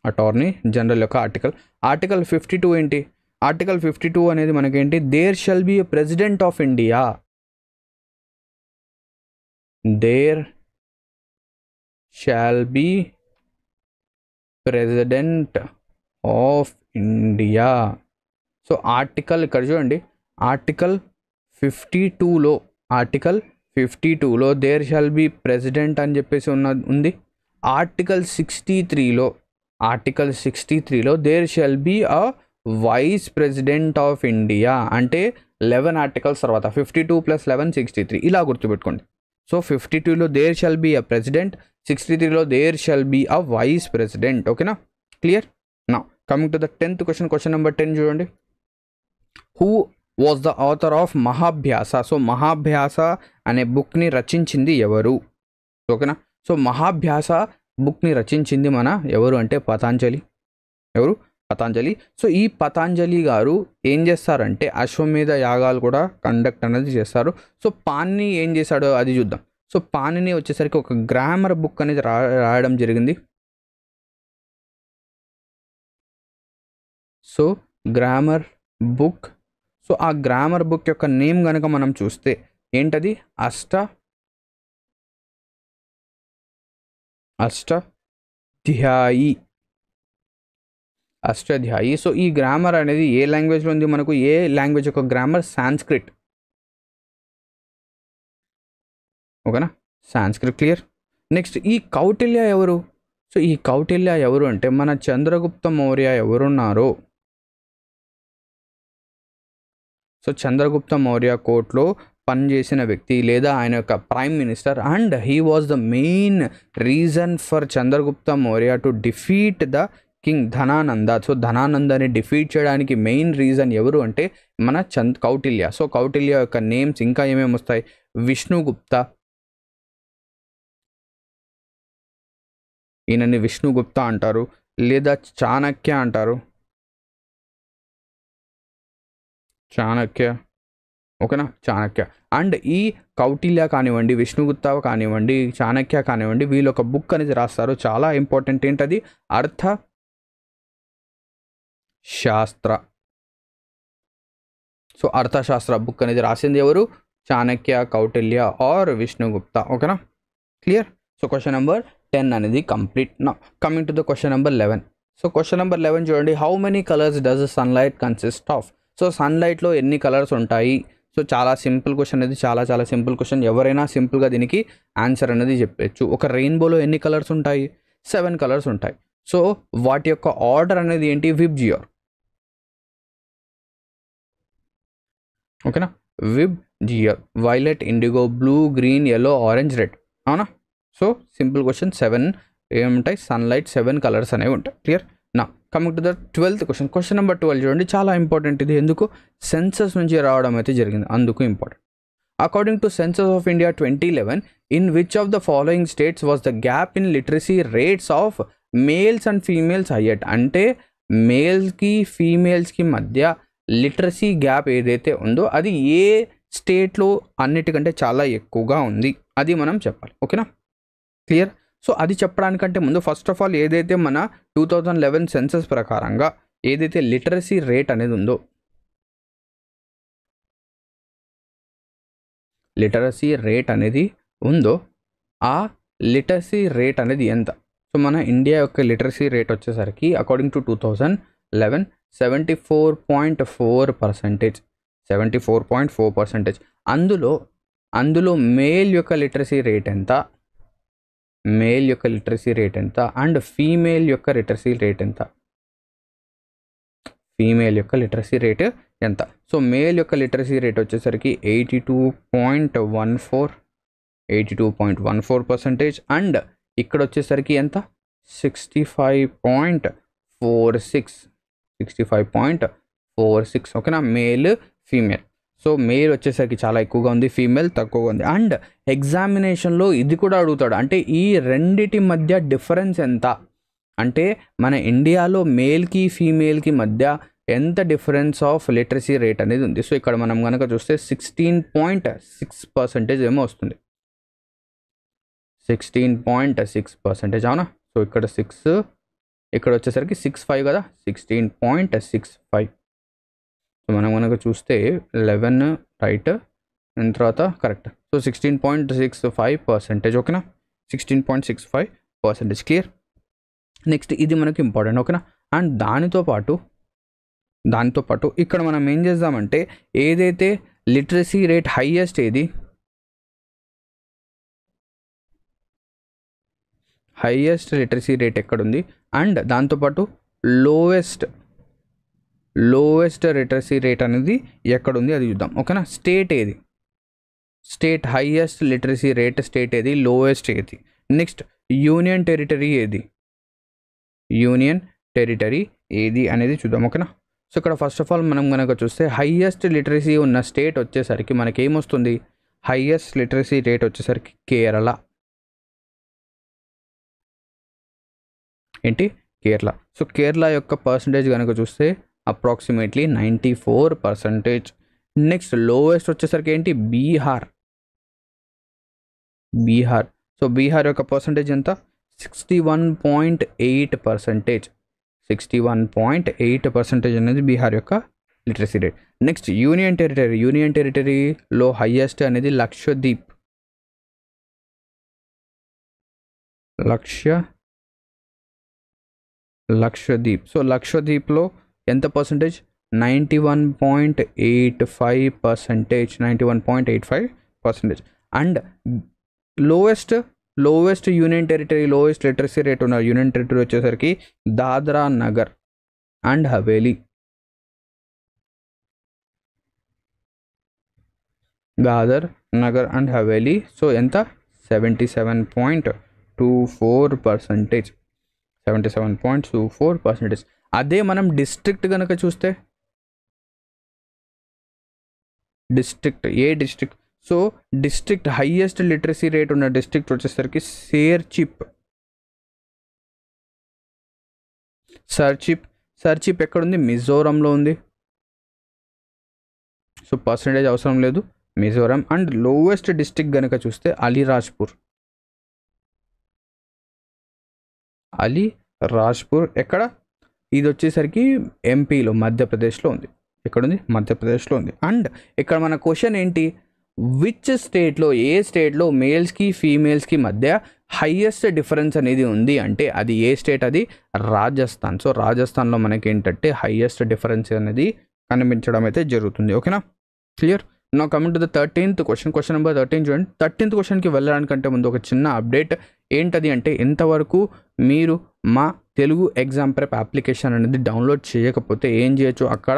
అటార్నీ జనరల్ యొక్క ఆర్టికల్. ఆర్టికల్ 52 ఏంటి, ఆర్టికల్ 52 అనేది మనకేంటి, there shall be president of India, there shall be president of India. So article ఇక్కడ చూడండి, ఆర్టికల్ 52లో దేర్ షాల్ బి ప్రెసిడెంట్ అని చెప్పేసి ఉంది. ఆర్టికల్ 63లో there shall be a vice president of India. అంటే 11 ఆర్టికల్స్ తర్వాత 52 + 11 63 ఇలా గుర్తుపెట్టుకోండి. సో 52లో there shall be a president, 63లో there shall be a vice president. ఓకేనా, clear. Now coming to the 10th question, question number 10 చూడండి. Who was the author of Mahabhashya. So Mahabhashya అనే బుక్ని రచించింది ఎవరు, ఓకేనా. సో మహాభ్యాస బుక్ని రచించింది మన ఎవరు అంటే పతాంజలి. పతాంజలి. సో ఈ పతాంజలి గారు ఏం చేస్తారంటే అశ్వమేధ యాగాలు కూడా కండక్ట్ అనేది చేస్తారు. సో పాణిని ఏం చేశాడో అది చూద్దాం. సో పాణిని వచ్చేసరికి ఒక గ్రామర్ బుక్ అనేది రాయడం జరిగింది. So grammar book. సో ఆ గ్రామర్ బుక్ యొక్క నేమ్ కనుక మనం చూస్తే ఏంటది, అష్టాధ్యాయి. సో ఈ గ్రామర్ అనేది ఏ లాంగ్వేజ్లో ఉంది మనకు, ఏ లాంగ్వేజ్ యొక్క గ్రామర్, సాంస్క్రిట్. ఓకేనా, సాంస్క్రిట్. క్లియర్. నెక్స్ట్ ఈ కౌటిల్య ఎవరు. సో ఈ కౌటిల్య ఎవరు అంటే మన చంద్రగుప్త మౌర్య ఎవరున్నారో, సో చంద్రగుప్త మౌర్య కోర్ట్లో పనిచేసిన వ్యక్తి లేదా ఆయన యొక్క prime minister, and he was the main reason for Chandragupta Maurya to defeat the king Dhanananda. So ధనానందని డిఫీట్ చేయడానికి మెయిన్ రీజన్ ఎవరు అంటే మన కౌటిల్య. సో కౌటిల్య యొక్క నేమ్స్ ఇంకా ఏమేమి వస్తాయి? విష్ణుగుప్త, ఈయనని విష్ణుగుప్త అంటారు, లేదా చాణక్య అంటారు, చాణక్య, ఓకేనా, చాణక్య. అండ్ ఈ కౌటిల్య కానివ్వండి, విష్ణుగుప్త కానివ్వండి, చాణక్య కానివ్వండి, వీళ్ళు ఒక బుక్ అనేది రాస్తారు, చాలా ఇంపార్టెంట్. ఏంటది? అర్థ శాస్త్ర. సో అర్థశాస్త్ర బుక్ అనేది రాసింది ఎవరు? చాణక్య, కౌటిల్య ఆర్ విష్ణుగుప్త. ఓకేనా, క్లియర్. సో క్వశ్చన్ నెంబర్ 10 అనేది complete. Now coming to the question number 11. So question number 11 చూడండి. How many colours does sunlight consist of? So సన్లైట్లో ఎన్ని కలర్స్ ఉంటాయి? సో చాలా సింపుల్ క్వశ్చన్ అనేది, చాలా సింపుల్ క్వశ్చన్. ఎవరైనా సింపుల్గా దీనికి ఆన్సర్ అనేది చెప్పచ్చు. ఒక రెయిన్బోలో ఎన్ని కలర్స్ ఉంటాయి? 7 కలర్స్ ఉంటాయి. సో వాటి యొక్క ఆర్డర్ అనేది ఏంటి? విబ్జియోర్. ఓకేనా, VIBGYOR. Violet, indigo, blue, green, yellow, orange, red. అవునా? So simple question. 7 ఏముంటాయి? సన్లైట్ 7 కలర్స్ అనేవి ఉంటాయి. Clear. Now coming to the 12th question. Question number 12 చూడండి, చాలా ఇంపార్టెంట్ ఇది. ఎందుకు? సెన్సస్ నుంచి రావడం అయితే జరిగింది, అందుకు important. According to census of India 2011, in which of the following states was the gap in literacy rates of males and females higher? అంటే మేల్స్కి ఫీమేల్స్కి మధ్య లిటరసీ గ్యాప్ ఏదైతే ఉందో అది ఏ స్టేట్లో అన్నిటికంటే చాలా ఎక్కువగా ఉంది, అది మనం చెప్పాలి. ఓకేనా, క్లియర్. సో అది చెప్పడానికంటే ముందు ఫస్ట్ ఆఫ్ ఆల్ ఏదైతే మన 2011 సెన్సస్ ప్రకారంగా ఏదైతే లిటరసీ రేట్ అనేది ఉందో, లిటరసీ రేట్ అనేది ఉందో ఆ లిటరసీ రేట్ అనేది ఎంత? సో మన ఇండియా యొక్క లిటరసీ రేట్ వచ్చేసరికి అకార్డింగ్ టు 2011 74.4%. 74.4%. అందులో మేల్ యొక్క లిటరసీ రేట్ ఎంత, మేల్ యొక్క లిటరసీ రేట్ ఎంత, అండ్ ఫీమేల్ యొక్క లిటరసీ రేట్ ఎంత? ఫీమేల్ యొక్క లిటరసీ రేట్ ఎంత? సో మేల్ యొక్క లిటరసీ రేట్ వచ్చేసరికి 82.14%. అండ్ ఇక్కడ వచ్చేసరికి ఎంత? 65.46. ఓకేనా, మేల్ ఫీమేల్. సో మేల్ వచ్చేసరికి చాలా ఎక్కువగా ఉంది, ఫీమేల్ తక్కువగా ఉంది. అండ్ ఎగ్జామినేషన్లో ఇది కూడా అడుగుతాడు, అంటే ఈ రెండిటి మధ్య డిఫరెన్స్ ఎంత? అంటే మన ఇండియాలో మేల్కి ఫీమేల్కి మధ్య ఎంత డిఫరెన్స్ ఆఫ్ లిటరసీ రేట్ అనేది ఉంది? సో ఇక్కడ మనం కనుక చూస్తే 16.6% ఏమో వస్తుంది. 16.6%. అవునా? సో ఇక్కడ 6, ఇక్కడ వచ్చేసరికి 65 కదా, 16.65. సో మనం కనుక చూస్తే 11 రైట్, అండ్ తర్వాత కరెక్ట్. సో 16.65%. ఓకేనా, 16.65%. క్లియర్. నెక్స్ట్ ఇది మనకి ఇంపార్టెంట్. ఓకేనా, అండ్ దానితో పాటు ఇక్కడ మనం ఏం చేద్దామంటే ఏదైతే లిటరసీ రేట్ హైయెస్ట్ ఏది, హైయెస్ట్ లిటరసీ రేట్ ఎక్కడుంది, అండ్ దాంతోపాటు లోయెస్ట్ లిటరసీ రేట్ అనేది ఎక్కడుంది అది చూద్దాం. ఓకేనా, స్టేట్ ఏది, state highest literacy rate state ఏది, లోయెస్ట్ ఏది. నెక్స్ట్ యూనియన్ టెరిటరీ ఏది, యూనియన్ టెరిటరీ ఏది అనేది చూద్దాం. ఓకేనా, సో ఇక్కడ ఫస్ట్ ఆఫ్ ఆల్ మనం కనుక చూస్తే హైయెస్ట్ లిటరసీ ఉన్న స్టేట్ వచ్చేసరికి మనకి ఏమొస్తుంది? హైయెస్ట్ లిటరసీ రేట్ వచ్చేసరికి కేరళ. ఏంటి? కేరళ. సో కేరళ యొక్క పర్సంటేజ్ కనుక చూస్తే అప్రాక్సిమేట్లీ 94%. నెక్స్ట్ లోయెస్ట్ వచ్చేసరికి ఏంటి? బీహార్. సో బీహార్ యొక్క పర్సంటేజ్ ఎంత? 61.8%. 61.8% అనేది బీహార్ యొక్క లిటరసీ రేట్. నెక్స్ట్ యూనియన్ టెరిటరీలో హైయెస్ట్ అనేది లక్షద్వీప్. సో లక్షద్వీప్లో ఎంత percentage? 91.85%. 91.85%. And lowest union territory, lowest literacy rate ఉన్న యూనియన్ టెరిటరీ వచ్చేసరికి Dadra Nagar and Haveli. Dadra Nagar and Haveli. So ఎంత 77.24%. 77.24%. అదే మనం డిస్ట్రిక్ట్ కనుక చూస్తే డిస్ట్రిక్ట్ ఏ district, so district highest literacy rate ఉన్న డిస్ట్రిక్ట్ వచ్చేసరికి సర్చిప్ ఎక్కడుంది? మిజోరంలో ఉంది. సో పర్సంటేజ్ అవసరం లేదు, మిజోరం. అండ్ లోవెస్ట్ డిస్ట్రిక్ట్ కనుక చూస్తే అలీరాజ్పూర్ ఎక్కడ? ఇది వచ్చేసరికి ఎంపీలో, మధ్యప్రదేశ్లో ఉంది. ఎక్కడుంది? మధ్యప్రదేశ్లో ఉంది. అండ్ ఇక్కడ మన క్వశ్చన్ ఏంటి, విచ్ స్టేట్లో, ఏ స్టేట్లో మేల్స్కి ఫీమేల్స్కి మధ్య హైయెస్ట్ డిఫరెన్స్ అనేది ఉంది అంటే అది ఏ స్టేట్? అది రాజస్థాన్. సో రాజస్థాన్లో మనకి ఏంటంటే హైయెస్ట్ డిఫరెన్స్ అనేది కనిపించడం అయితే జరుగుతుంది. ఓకేనా, clear? Now coming to the 13th question. Question number 13 చూడండి. 13th క్వశ్చన్కి వెళ్ళడానికంటే ముందు ఒక చిన్న అప్డేట్ ఏంటది అంటే, ఇంతవరకు మీరు మా తెలుగు ఎగ్జామ్ ప్రెప్ అప్లికేషన్ అనేది డౌన్లోడ్ చేయకపోతే ఏం చేయొచ్చు, అక్కడ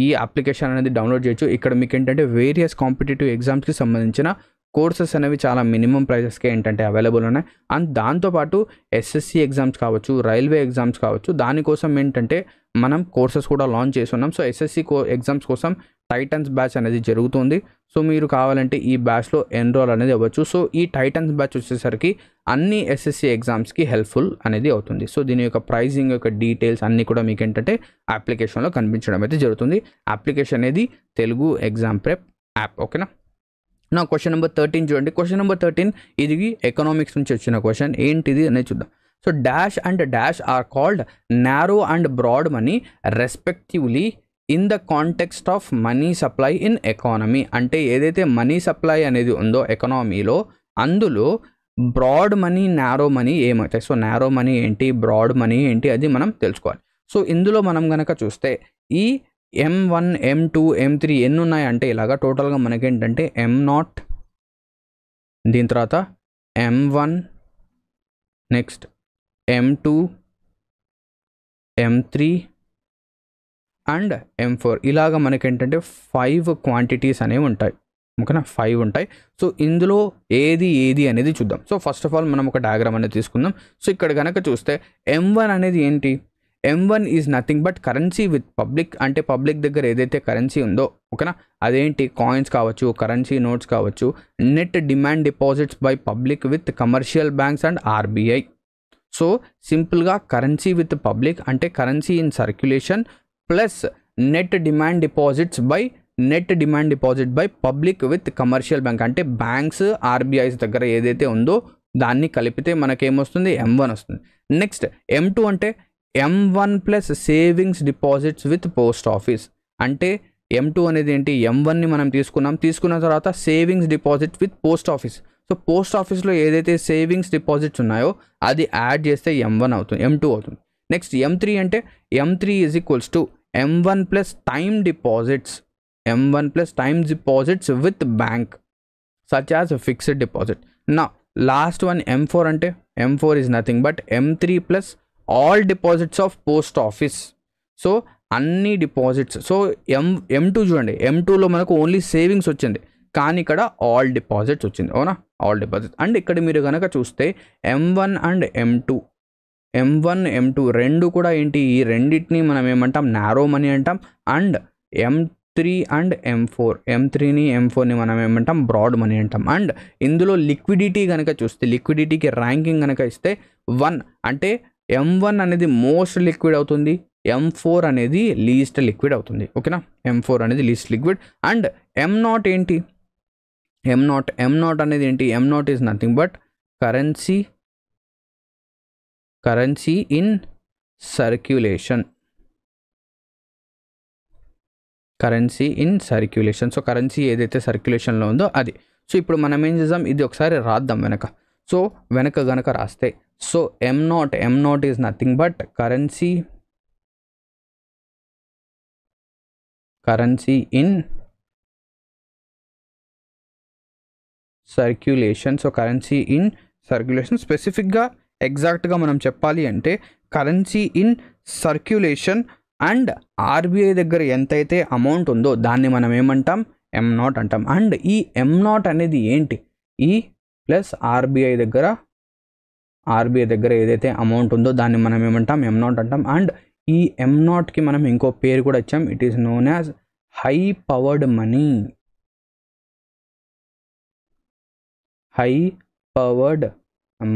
ఈ అప్లికేషన్ అనేది డౌన్లోడ్ చేయొచ్చు. ఇక్కడ మీకు ఏంటంటే వేరియస్ కాంపిటేటివ్ ఎగ్జామ్స్కి సంబంధించిన కోర్సెస్ అనేవి చాలా మినిమం ప్రైజెస్కే ఏంటంటే అవైలబుల్ ఉన్నాయి. అండ్ దాంతోపాటు ఎస్ఎస్సి ఎగ్జామ్స్ కావచ్చు, రైల్వే ఎగ్జామ్స్ కావచ్చు, దానికోసం ఏంటంటే మనం కోర్సెస్ కూడా లాంచ్ చేస్తున్నాం. సో ఎస్ఎస్సి ఎగ్జామ్స్ కోసం టైటన్స్ బ్యాచ్ అనేది జరుగుతుంది. సో మీరు కావాలంటే ఈ బ్యాచ్లో ఎన్రోల్ అనేది అవ్వచ్చు. సో ఈ టైటన్స్ బ్యాచ్ వచ్చేసరికి అన్ని ఎస్ఎస్సి ఎగ్జామ్స్కి హెల్ప్ఫుల్ అనేది అవుతుంది. సో దీని యొక్క ప్రైజింగ్ యొక్క డీటెయిల్స్ అన్నీ కూడా మీకు ఏంటంటే అప్లికేషన్లో కనిపించడం అయితే జరుగుతుంది. అప్లికేషన్ అనేది తెలుగు ఎగ్జామ్ ప్రెప్ యాప్. ఓకేనా, నా క్వశ్చన్ నెంబర్ 13 చూడండి. క్వశ్చన్ నెంబర్ 13 ఇది ఎకనామిక్స్ నుంచి వచ్చిన క్వశ్చన్. ఏంటిది అనేది చూద్దాం. So dash and dash are called narrow and broad money respectively in the context of money supply in economy. అంటే ఏదైతే మనీ సప్లై అనేది ఉందో ఎకనామీలో, అందులో బ్రాడ్ మనీ, నారో మనీ ఏమవుతాయి? సో నారో మనీ ఏంటి, బ్రాడ్ మనీ ఏంటి, అది మనం తెలుసుకోవాలి. సో ఇందులో మనం కనుక చూస్తే ఈ M1, M2, M3 ఎన్ని ఉన్నాయంటే ఇలాగా టోటల్గా మనకేంటంటే M0, దీని తర్వాత M1, next M2, M3 and M4 ఇలాగ మనకేంటంటే 5 క్వాంటిటీస్ అనేవి ఉంటాయి. ఓకేనా, 5 ఉంటాయి. సో ఇందులో ఏది అనేది చూద్దాం. సో ఫస్ట్ ఆఫ్ ఆల్ మనం ఒక డయాగ్రామ్ అనేది తీసుకుందాం. సో ఇక్కడ కనుక చూస్తే M1 అనేది ఏంటి? M1 is nothing but currency with public. అంటే పబ్లిక్ దగ్గర ఏదైతే కరెన్సీ ఉందో, ఓకేనా, అదేంటి? కాయిన్స్ కావచ్చు, కరెన్సీ నోట్స్ కావచ్చు. Net demand deposits by public with commercial banks and RBI. So సింపుల్గా కరెన్సీ విత్ పబ్లిక్ అంటే currency in circulation plus net demand deposit by public with commercial bank అంటే బ్యాంక్స్, ఆర్బీఐస్ దగ్గర ఏదైతే ఉందో దాన్ని కలిపితే మనకేమొస్తుంది? M1 వస్తుంది. నెక్స్ట్ M2 అంటే M1 plus savings deposits with post office. అంటే M2 అనేది ఏంటి? M1ని మనం తీసుకున్న తర్వాత savings deposit with post office. So post ఆఫీస్లో ఏదైతే సేవింగ్స్ డిపాజిట్స్ ఉన్నాయో అది యాడ్ చేస్తే M1 అవుతుంది, M2 అవుతుంది. నెక్స్ట్ M3 అంటే M3 is equals to M1 plus time deposits with bank such as fixed deposit. నా లాస్ట్ వన్ M4 అంటే M4 is nothing but M3 plus all deposits of post office. So అన్ని deposits. So M2 చూడండి, M2లో మనకు only savings వచ్చింది, కానీ ఇక్కడ all deposits వచ్చింది. అవునా, ఆల్ డిపాజిట్స్. అండ్ ఇక్కడ మీరు కనుక చూస్తే M1 అండ్ M2 రెండు కూడా ఏంటి? ఈ రెండింటిని మనం ఏమంటాం? నారో మనీ అంటాం. అండ్ M3 అండ్ M4ని మనం ఏమంటాం? బ్రాడ్ మనీ అంటాం. అండ్ ఇందులో లిక్విడిటీ కనుక చూస్తే, లిక్విడిటీకి ర్యాంకింగ్ కనుక ఇస్తే 1 అంటే M1 అనేది మోస్ట్ లిక్విడ్ అవుతుంది, M4 అనేది లీస్ట్ లిక్విడ్ అవుతుంది. ఓకేనా, M4 అనేది లీస్ట్ లిక్విడ్. అండ్ M0 ఏంటి? M0 అనేది ఏంటి? M0 is nothing but currency in circulation. So currency ఏదైతే సర్క్యులేషన్లో ఉందో అది. సో ఇప్పుడు మనం ఏం చేద్దాం, ఇది ఒకసారి రాద్దాం వెనక. సో వెనక గనక రాస్తే, so M0 is nothing but currency in circulation. So currency in circulation స్పెసిఫిక్గా ఎగ్జాక్ట్గా మనం చెప్పాలి అంటే currency in circulation and RBI దగ్గర ఎంతైతే అమౌంట్ ఉందో దాన్ని మనం ఏమంటాం? M0 అంటాం. అండ్ ఈ M0 అనేది ఏంటి, ఈ ప్లస్ ఆర్బీఐ దగ్గర ఏదైతే అమౌంట్ ఉందో దాన్ని మనం ఏమంటాం, M0 అంటాం. అండ్ ఈ M0కి మనం ఇంకో పేరు కూడా ఇచ్చాం, it is known as high powered money. High powered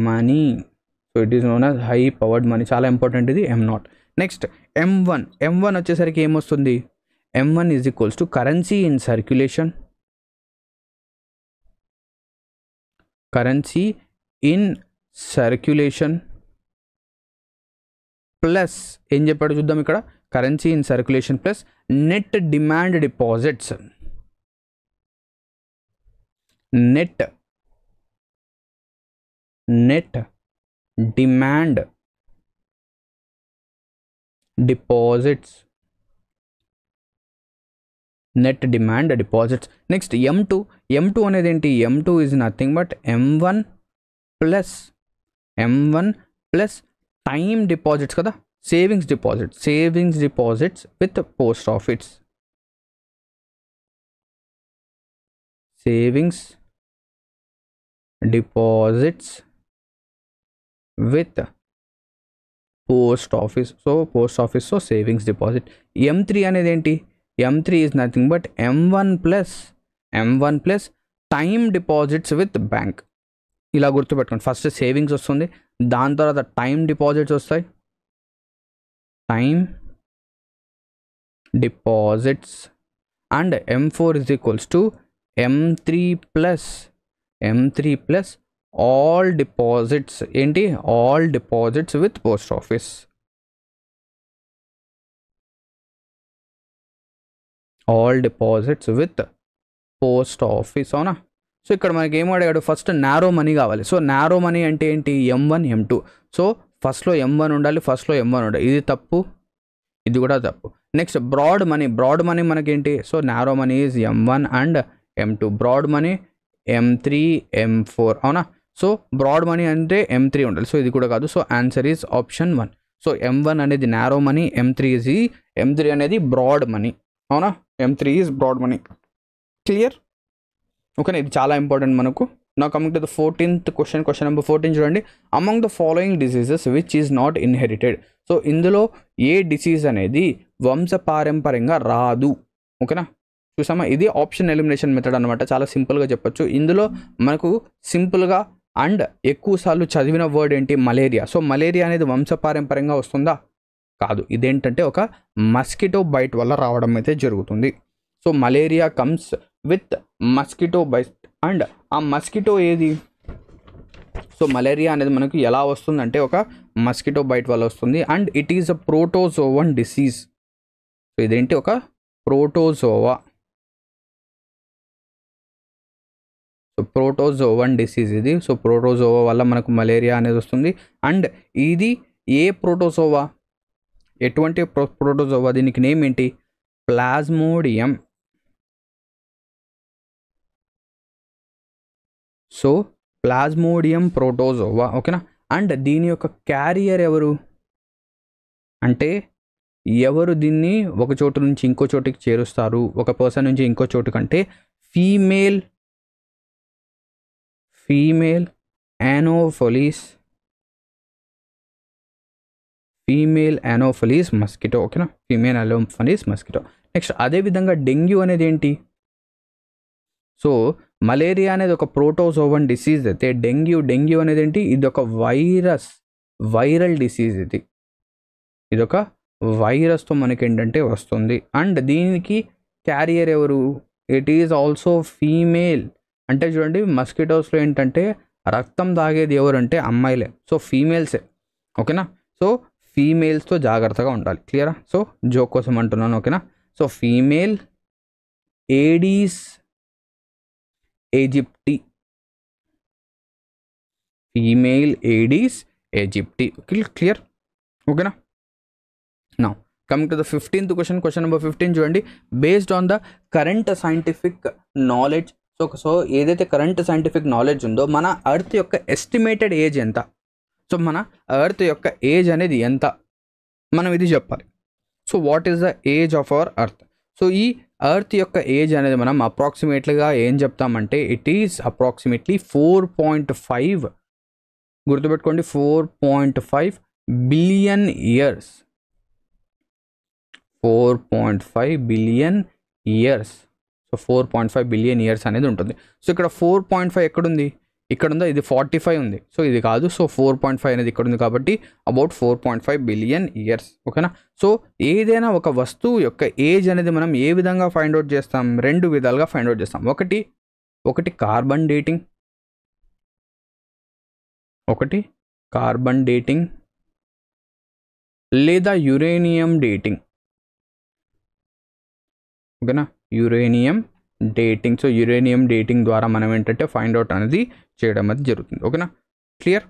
money, so it is known as high powered money. చాలా ఇంపార్టెంట్ ఇది M0. నెక్స్ట్ M1 వచ్చేసరికి ఏమొస్తుంది, M1 is equals to currency in circulation. Currency in circulation plus ఏం చెప్పాడు చూద్దాం ఇక్కడ, currency in circulation plus net demand deposits. Net demand deposits. Net demand deposits. Next M2 అనేది ఏంటి, M2 is nothing but M1 plus time deposits కదా, savings deposits with post office. Savings deposits with post office. So savings deposit. M3 అనేది ఏంటి, M3 is nothing but M1 plus time deposits with bank. ఇలా గుర్తుపెట్టుకోండి, first savings వస్తుంది, దాని తర్వాత time deposits వస్తాయి, time deposits. And M4 is equals to M3 plus all deposits. ఏంటి, all deposits with post office. All deposits with post office, అవునా. So ఇక్కడ మనకి ఏం అడిగాడు, ఫస్ట్ నారో మనీ కావాలి. సో నారో మనీ అంటే ఏంటి, M1 M2. సో ఫస్ట్లో M1 ఉండాలి, ఇది తప్పు, ఇది కూడా తప్పు. నెక్స్ట్ బ్రాడ్ మనీ మనకేంటి, so narrow money is M1 and M2, broad money M3 M4, అవునా. సో బ్రాడ్ మనీ అంటే M3 ఉండాలి, సో ఇది కూడా కాదు. So answer is option 1. So M1 అనేది నారో మనీ, M3 అనేది బ్రాడ్ మనీ, అవునా. M3 is broad money. Clear, ఓకేనా. ఇది చాలా ఇంపార్టెంట్ మనకు. నా coming to the 14th question number 14 చూడండి. Among the following diseases which is not inherited. So ఇందులో ఏ డిసీజ్ అనేది వంశపారంపర్యంగా రాదు, ఓకేనా. చూసామా, ఇది ఆప్షన్ ఎలిమినేషన్ మెథడ్ అనమాట. చాలా సింపుల్గా చెప్పొచ్చు. ఇందులో మనకు సింపుల్గా అండ్ ఎక్కువ సార్లు చదివిన వర్డ్ ఏంటి, మలేరియా. సో మలేరియా అనేది వంశపారంపర్యంగా వస్తుందా, కాదు. ఇదేంటంటే ఒక మస్కిటో బైట్ వల్ల రావడం అయితే జరుగుతుంది. So malaria comes with mosquito bite. And ఆ మస్కిటో ఏది, సో మలేరియా అనేది మనకు ఎలా వస్తుందంటే ఒక మస్కిటో బైట్ వల్ల వస్తుంది. And it is a protozoan disease. So ఇదేంటి, ఒక ప్రోటోజోవా. సో ప్రోటోజోవన్ డిసీజ్ ఇది. సో ప్రోటోజోవా వల్ల మనకు మలేరియా అనేది వస్తుంది. అండ్ ఇది ఏ ప్రోటోజోవా, ఎటువంటి ప్రోటోజోవా, దీనికి నేమ్ ఏంటి, ప్లాస్మోడియం. సో ప్లాస్మోడియం ప్రోటోజోవా, ఓకేనా. అండ్ దీని యొక్క క్యారియర్ ఎవరు అంటే, ఎవరు దీన్ని ఒక చోటు నుంచి ఇంకో చోటుకి చేరుస్తారు, ఒక పర్సన్ నుంచి ఇంకో చోటు కంటే, ఫీమేల్ యానోఫిలీస్ మస్కిటో, ఓకేనా. Female anopheles mosquito. నెక్స్ట్ అదేవిధంగా డెంగ్యూ అనేది ఏంటి, సో మలేరియా అనేది ఒక ప్రోటోజోవన్ డిసీజ్ అయితే డెంగ్యూ అనేది ఏంటి, ఇది ఒక వైరల్ డిసీజ్. ఇది ఒక వైరస్తో మనకి ఏంటంటే వస్తుంది. అండ్ దీనికి క్యారియర్ ఎవరు, ఇట్ ఈజ్ ఆల్సో ఫీమేల్. అంటే చూడండి, మస్కిటోస్లో ఏంటంటే రక్తం తాగేది ఎవరు అంటే అమ్మాయిలే, సో ఫీమేల్సే, ఓకేనా. సో ఫీమేల్స్తో జాగ్రత్తగా ఉండాలి, క్లియరా. సో జోక్ కోసం అంటున్నాను, ఓకేనా. So female aedes aegypti, clear, ఓకేనా. Now coming to the 15th question number 15 చూడండి. Based on the current scientific knowledge. So ఏదైతే కరెంట్ సైంటిఫిక్ నాలెడ్జ్ ఉందో మన ఎర్త్ యొక్క ఎస్టిమేటెడ్ ఏజ్ ఎంత, సో మన ఎర్త్ యొక్క ఏజ్ అనేది ఎంత, మనం ఇది చెప్పాలి. So what is the age of our earth. So ఈ ఎర్త్ యొక్క ఏజ్ అనేది మనం అప్రాక్సిమేట్లీగా ఏం చెప్తామంటే ఇట్ ఈస్ అప్రాక్సిమేట్లీ 4.5, గుర్తుపెట్టుకోండి, 4.5 billion years. 4.5 billion years. So 4.5 billion years అనేది ఉంటుంది. సో ఇక్కడ 4.5 ఎక్కడుంది, ఇక్కడ ఉందా, ఇది 45 ఉంది, సో ఇది కాదు. సో 4.5 అనేది ఇక్కడ ఉంది కాబట్టి అబౌట్ 4.5 బిలియన్ ఇయర్స్. ఓకేనా. సో ఏదైనా ఒక వస్తువు యొక్క ఏజ్ అనేది మనం ఏ విధంగా ఫైండ్ అవుట్ చేస్తాం, 2 విధాలుగా ఫైండ్ అవుట్ చేస్తాం. ఒకటి కార్బన్ డేటింగ్, లేదా యురేనియం డేటింగ్. ఓకేనా, uranium dating. So uranium dating ద్వారా మనం ఏంటంటే ఫైండ్ అవుట్ అనేది చేయడం అనేది జరుగుతుంది. ఓకేనా, clear.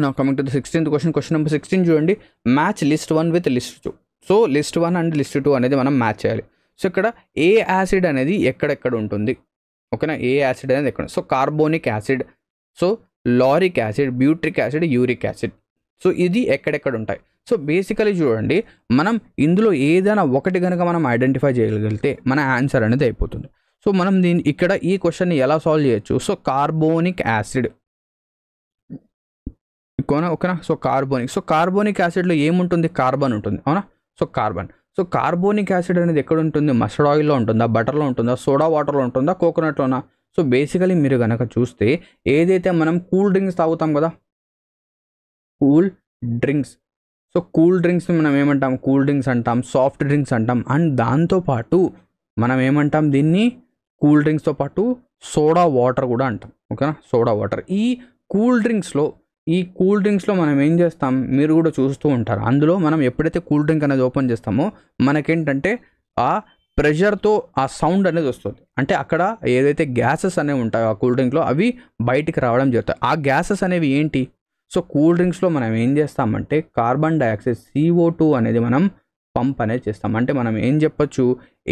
Now coming to the 16th question. Question number 16 చూడండి. Match list 1 with list 2. So list 1 and list 2 అనేది మనం మ్యాచ్ చేయాలి. సో ఇక్కడ ఏ యాసిడ్ అనేది ఎక్కడెక్కడ ఉంటుంది. ఓకేనా, ఏ యాసిడ్ అనేది ఎక్కడ. So carbonic acid, so lauric acid, butyric acid, uric acid. So ఇది ఎక్కడెక్కడ ఉంటాయి. సో బేసికలీ చూడండి, మనం ఇందులో ఏదైనా ఒకటి కనుక మనం ఐడెంటిఫై చేయగలిగితే మన ఆన్సర్ అనేది అయిపోతుంది. సో మనం ఇక్కడ ఈ క్వశ్చన్ని ఎలా సాల్వ్ చేయొచ్చు. సో కార్బోనిక్ యాసిడ్, ఓకేనా. సో కార్బోనిక్ యాసిడ్లో ఏముంటుంది, కార్బన్ ఉంటుంది, అవునా. సో కార్బోనిక్ యాసిడ్ అనేది ఎక్కడ ఉంటుంది, మస్టర్డ్ ఆయిల్లో ఉంటుందా, బటర్లో ఉంటుందా, సోడా వాటర్లో ఉంటుందా, కోకోనట్లోనా. సో బేసికలీ మీరు కనుక చూస్తే ఏదైతే మనం కూల్ డ్రింక్స్ తాగుతాం కదా, కూల్ డ్రింక్స్. సో కూల్ డ్రింక్స్ని మనం ఏమంటాం, కూల్ డ్రింక్స్ అంటాం, సాఫ్ట్ డ్రింక్స్ అంటాం. అండ్ దాంతోపాటు మనం ఏమంటాం, దీన్ని కూల్ డ్రింక్స్తో పాటు సోడా వాటర్ కూడా అంటాం. ఓకేనా, సోడా వాటర్. ఈ కూల్ డ్రింక్స్లో మనం ఏం చేస్తాం, మీరు కూడా చూస్తూ ఉంటారు. అందులో మనం ఎప్పుడైతే కూల్ డ్రింక్ అనేది ఓపెన్ చేస్తామో మనకేంటంటే ఆ ప్రెషర్తో ఆ సౌండ్ అనేది వస్తుంది. అంటే అక్కడ ఏదైతే గ్యాసెస్ అనేవి ఉంటాయో ఆ కూల్ డ్రింక్లో అవి బయటికి రావడం జరుగుతాయి. ఆ గ్యాసెస్ అనేవి ఏంటి. సో కూల్ డ్రింక్స్లో మనం ఏం చేస్తామంటే కార్బన్ డైఆక్సైడ్ CO2 అనేది మనం పంప్ అనేది చేస్తాం. అంటే మనం ఏం చెప్పొచ్చు,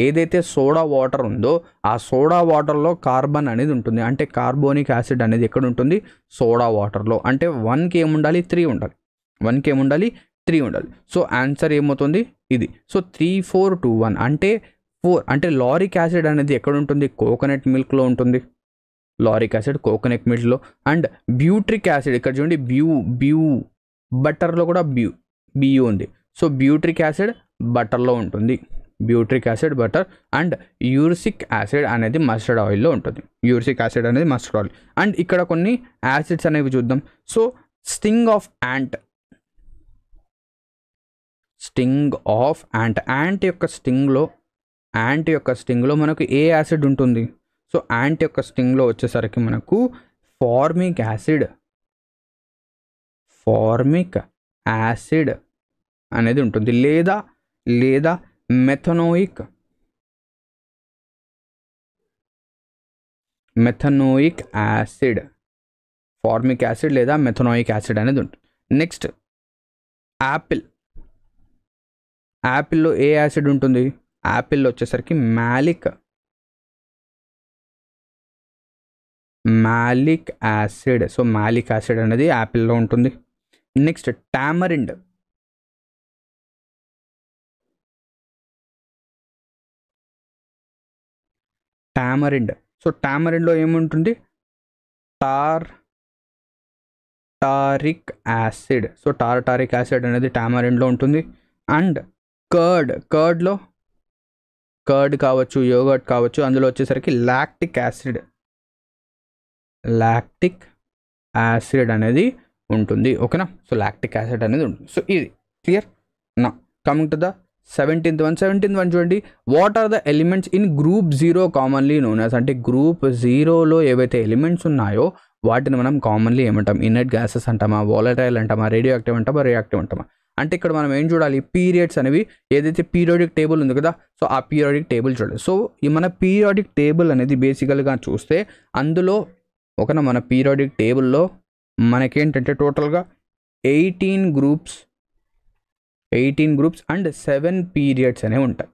ఏదైతే సోడా వాటర్ ఉందో ఆ సోడా వాటర్లో కార్బన్ అనేది ఉంటుంది. అంటే కార్బోనిక్ యాసిడ్ అనేది ఎక్కడ ఉంటుంది, సోడా వాటర్లో. అంటే 1కి ఏముండాలి, 3 ఉండాలి. 1కి ఏముండాలి, 3 ఉండాలి. సో ఆన్సర్ ఏమవుతుంది, ఇది. సో 3, 4, 2, 1 అంటే 4. అంటే లారిక్ యాసిడ్ అనేది ఎక్కడ ఉంటుంది, కోకోనట్ మిల్క్లో ఉంటుంది. లారిక్ యాసిడ్ కోకోనట్ మిల్క్లో. అండ్ బ్యూట్రిక్ యాసిడ్ ఇక్కడ చూడండి, బటర్లో కూడా BU ఉంది. సో బ్యూట్రిక్ యాసిడ్ బటర్లో ఉంటుంది, butyric acid butter. And erucic acid అనేది మస్టర్డ్ ఆయిల్లో ఉంటుంది, యూరిసిక్ యాసిడ్ అనేది మస్టర్డ్ ఆయిల్. అండ్ ఇక్కడ కొన్ని యాసిడ్స్ అనేవి చూద్దాం. So sting of ant, ant యొక్క స్టింగ్లో మనకు ఏ యాసిడ్ ఉంటుంది. సో యాంట్ యొక్క స్టింగ్లో వచ్చేసరికి మనకు ఫార్మిక్ యాసిడ్ అనేది ఉంటుంది, లేదా మెథనోయిక్ యాసిడ్, ఫార్మిక్ యాసిడ్ లేదా మెథనోయిక్ యాసిడ్ అనేది ఉంటుంది. నెక్స్ట్ యాపిల్లో ఏ యాసిడ్ ఉంటుంది, యాపిల్లో వచ్చేసరికి malic acid. So malic acid అనేది యాపిల్లో ఉంటుంది. నెక్స్ట్ టామరిండ్, సో టామరిండ్లో ఏముంటుంది, టారిక్ యాసిడ్. సో టారిక్ యాసిడ్ అనేది టామరిండ్లో ఉంటుంది. అండ్ కర్డ్ కావచ్చు, యోగర్ట్ కావచ్చు, అందులో వచ్చేసరికి లాక్టిక్ యాసిడ్ అనేది ఉంటుంది. ఓకేనా. సో లాక్టిక్ యాసిడ్ అనేది ఉంటుంది. సో ఇది clear. Now coming to the 17th one చూడండి. What are the elements in group 0 commonly known as. అంటే గ్రూప్ 0లో ఏవైతే ఎలిమెంట్స్ ఉన్నాయో వాటిని మనం కామన్లీ ఏమంటాం, ఇనర్ట్ గ్యాసెస్ అంటామా, వాలటైల్ అంటామా, రేడియో యాక్టివ్ అంటామా, రియాక్టివ్ అంటామా. అంటే ఇక్కడ మనం ఏం చూడాలి, పీరియడ్స్ అనేవి ఏదైతే పీరియాడిక్ టేబుల్ ఉంది కదా, సో ఆ పీరియాడిక్ టేబుల్ చూడాలి. సో ఈ మన పీరియాడిక్ టేబుల్ అనేది బేసికల్గా చూస్తే అందులో ఒకనా మన పీరియాడిక్ టేబుల్లో మనకేంటంటే టోటల్గా 18 గ్రూప్స్ అండ్ 7 పీరియడ్స్ అనేవి ఉంటాయి.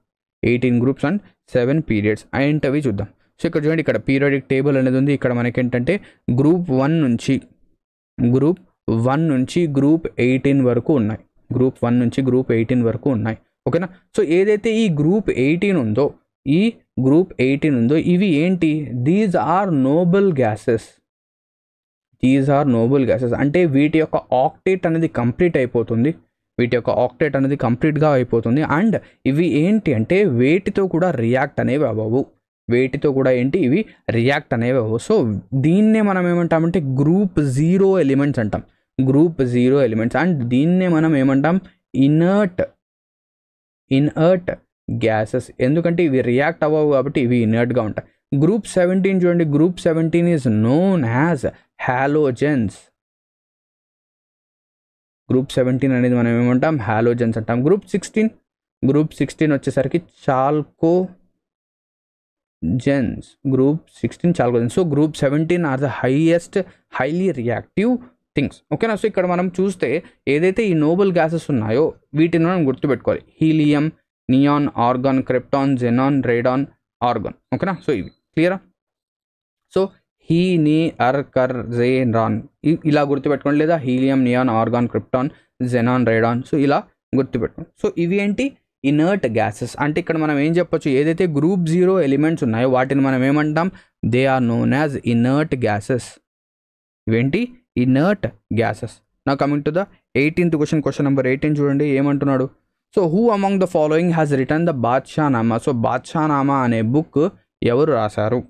18 గ్రూప్స్ అండ్ 7 పీరియడ్స్ ఏంటవి చూద్దాం. సో ఇక్కడ చూడండి, ఇక్కడ పీరియాడిక్ టేబుల్ అనేది ఉంది. ఇక్కడ మనకేంటంటే గ్రూప్ 1 నుంచి గ్రూప్ 18 వరకు ఉన్నాయి. గ్రూప్ 1 నుంచి గ్రూప్ 18 వరకు ఉన్నాయి. ఓకేనా. సో ఏదైతే ఈ గ్రూప్ 18 ఉందో ఇవి ఏంటి, దీస్ ఆర్ నోబుల్ గ్యాసెస్. అంటే వీటి యొక్క ఆక్టేట్ అనేది కంప్లీట్ అయిపోతుంది, కంప్లీట్గా అయిపోతుంది. అండ్ ఇవి ఏంటి అంటే వేటితో కూడా రియాక్ట్ అనేవి అవ్వవు, ఇవి రియాక్ట్ అనేవి అవ్వవు. సో దీన్నే మనం ఏమంటామంటే గ్రూప్ 0 ఎలిమెంట్స్ అంటాం, అండ్ దీన్నే మనం ఏమంటాం ఇనర్ట్ గ్యాసెస్. ఎందుకంటే ఇవి రియాక్ట్ అవ్వవు కాబట్టి ఇవి ఇనర్ట్గా ఉంటాయి. గ్రూప్ 17 చూడండి, group 17 is known as halogens. Group 17 అనేది మనం ఏమంటాం, హాలోజన్స్ అంటాం. గ్రూప్ 16 వచ్చేసరికి chalcogens. So group 17 are the highly reactive things. ఓకేనా. సో ఇక్కడ మనం చూస్తే ఏదైతే ఈ నోబుల్ గ్యాసెస్ ఉన్నాయో వీటిని మనం గుర్తుపెట్టుకోవాలి. Helium, neon, organ, krypton, xenon, radon, organ. ఓకేనా. సో ఇవి క్లియరా. సో రాన్ ఇలా గుర్తుపెట్టుకోండి, లేదా helium, neon, organ, krypton, xenon, radon. So ఇలా గుర్తుపెట్టుకోండి. సో ఇవి ఏంటి, ఇనర్ట్ గ్యాసెస్. అంటే ఇక్కడ మనం ఏం చెప్పొచ్చు, ఏదైతే గ్రూప్ 0 ఎలిమెంట్స్ ఉన్నాయో వాటిని మనం ఏమంటాం, they are known as inert gases. ఇవేంటి, inert gases. Now coming to the 18th question number 18 చూడండి ఏమంటున్నాడు. So who among the following has written the Badshahnama. So Badshahnama అనే బుక్ ఎవరు రాశారు,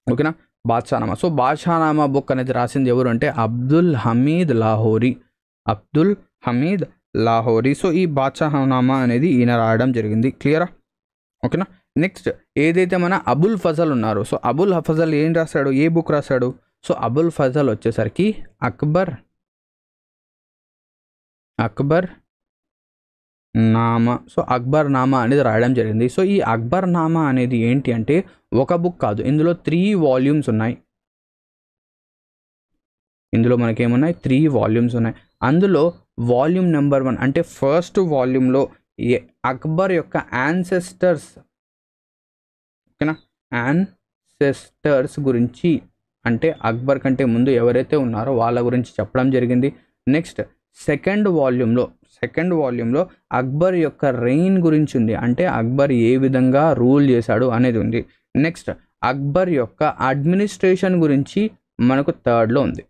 ఓకేనా. బాద్షానామా. సో బాద్షానామా బుక్ అనేది రాసింది ఎవరు అంటే అబ్దుల్ హమీద్ లాహోరీ. సో ఈ బాద్షానామా అనేది ఈయన రాయడం జరిగింది. క్లియరా, ఓకేనా. నెక్స్ట్ ఏదైతే మన అబుల్ ఫజల్ ఉన్నారో, సో అబుల్ ఫజల్ ఏం రాశాడు, ఏ బుక్ రాశాడు. సో అబుల్ ఫజల్ వచ్చేసరికి అక్బర్ నామా. సో అక్బర్ నామా అనేది రాయడం జరిగింది. సో ఈ అక్బర్ నామా అనేది ఏంటి అంటే ఒక బుక్ కాదు, ఇందులో 3 వాల్యూమ్స్ ఉన్నాయి. ఇందులో మనకేమున్నాయి, 3 వాల్యూమ్స్ ఉన్నాయి. అందులో వాల్యూమ్ నెంబర్ 1 అంటే ఫస్ట్ వాల్యూమ్లో అక్బర్ యొక్క యాన్సెస్టర్స్, ఓకేనా, యాన్సెస్టర్స్ గురించి, అంటే అక్బర్ కంటే ముందు ఎవరైతే ఉన్నారో వాళ్ళ గురించి చెప్పడం జరిగింది. నెక్స్ట్ సెకండ్ వాల్యూమ్లో అక్బర్ యొక్క రెయిన్ గురించి ఉంది, అంటే అక్బర్ ఏ విధంగా రూల్ చేశాడు అనేది ఉంది. నెక్స్ట్ అక్బర్ యొక్క అడ్మినిస్ట్రేషన్ గురించి మనకు థర్డ్లో ఉంది,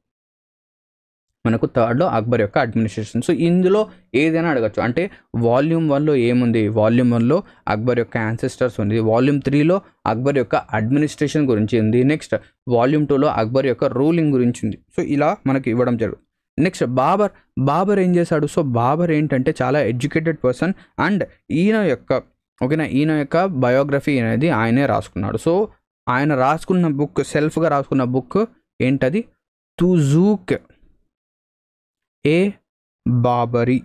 అక్బర్ యొక్క అడ్మినిస్ట్రేషన్. సో ఇందులో ఏదైనా అడగచ్చు. అంటే వాల్యూమ్ 1లో ఏముంది, వాల్యూమ్ 1లో అక్బర్ యొక్క యాన్సెస్టర్స్ ఉంది. వాల్యూమ్ 3లో అక్బర్ యొక్క అడ్మినిస్ట్రేషన్ గురించి ఉంది. నెక్స్ట్ వాల్యూమ్ 2లో అక్బర్ యొక్క రూలింగ్ గురించి ఉంది. సో ఇలా మనకి ఇవ్వడం జరుగుతుంది. నెక్స్ట్ బాబర్ ఏం చేశాడు. సో బాబర్ ఏంటంటే చాలా ఎడ్యుకేటెడ్ పర్సన్ అండ్ ఈయన యొక్క బయోగ్రఫీ అనేది ఆయనే రాసుకున్నాడు. సో ఆయన రాసుకున్న బుక్, సెల్ఫ్గా రాసుకున్న బుక్ ఏంటది, తుజూకే బాబరీ.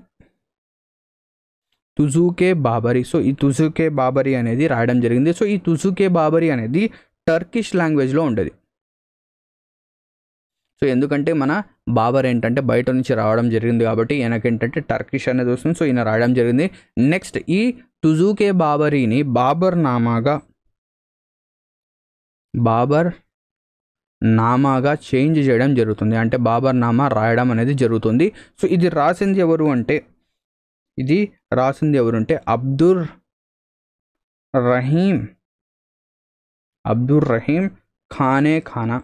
సో ఈ తుజూకే బాబరీ అనేది రాయడం జరిగింది. సో ఈ తుజూకే బాబరీ అనేది టర్కిష్ లాంగ్వేజ్లో ఉండేది. సో ఎందుకంటే మన బాబర్ ఏంటంటే బయట నుంచి రావడం జరిగింది కాబట్టి ఈయనకేంటంటే టర్కిష్ అనేది వస్తుంది. సో ఈయన రాయడం జరిగింది. నెక్స్ట్ ఈ తుజూకే బాబరీని బాబర్ నామాగా చేంజ్ చేయడం జరుగుతుంది, అంటే బాబర్ నామా రాయడం అనేది జరుగుతుంది. సో ఇది రాసింది ఎవరు అంటే అబ్దుర్ రహీం ఖానా.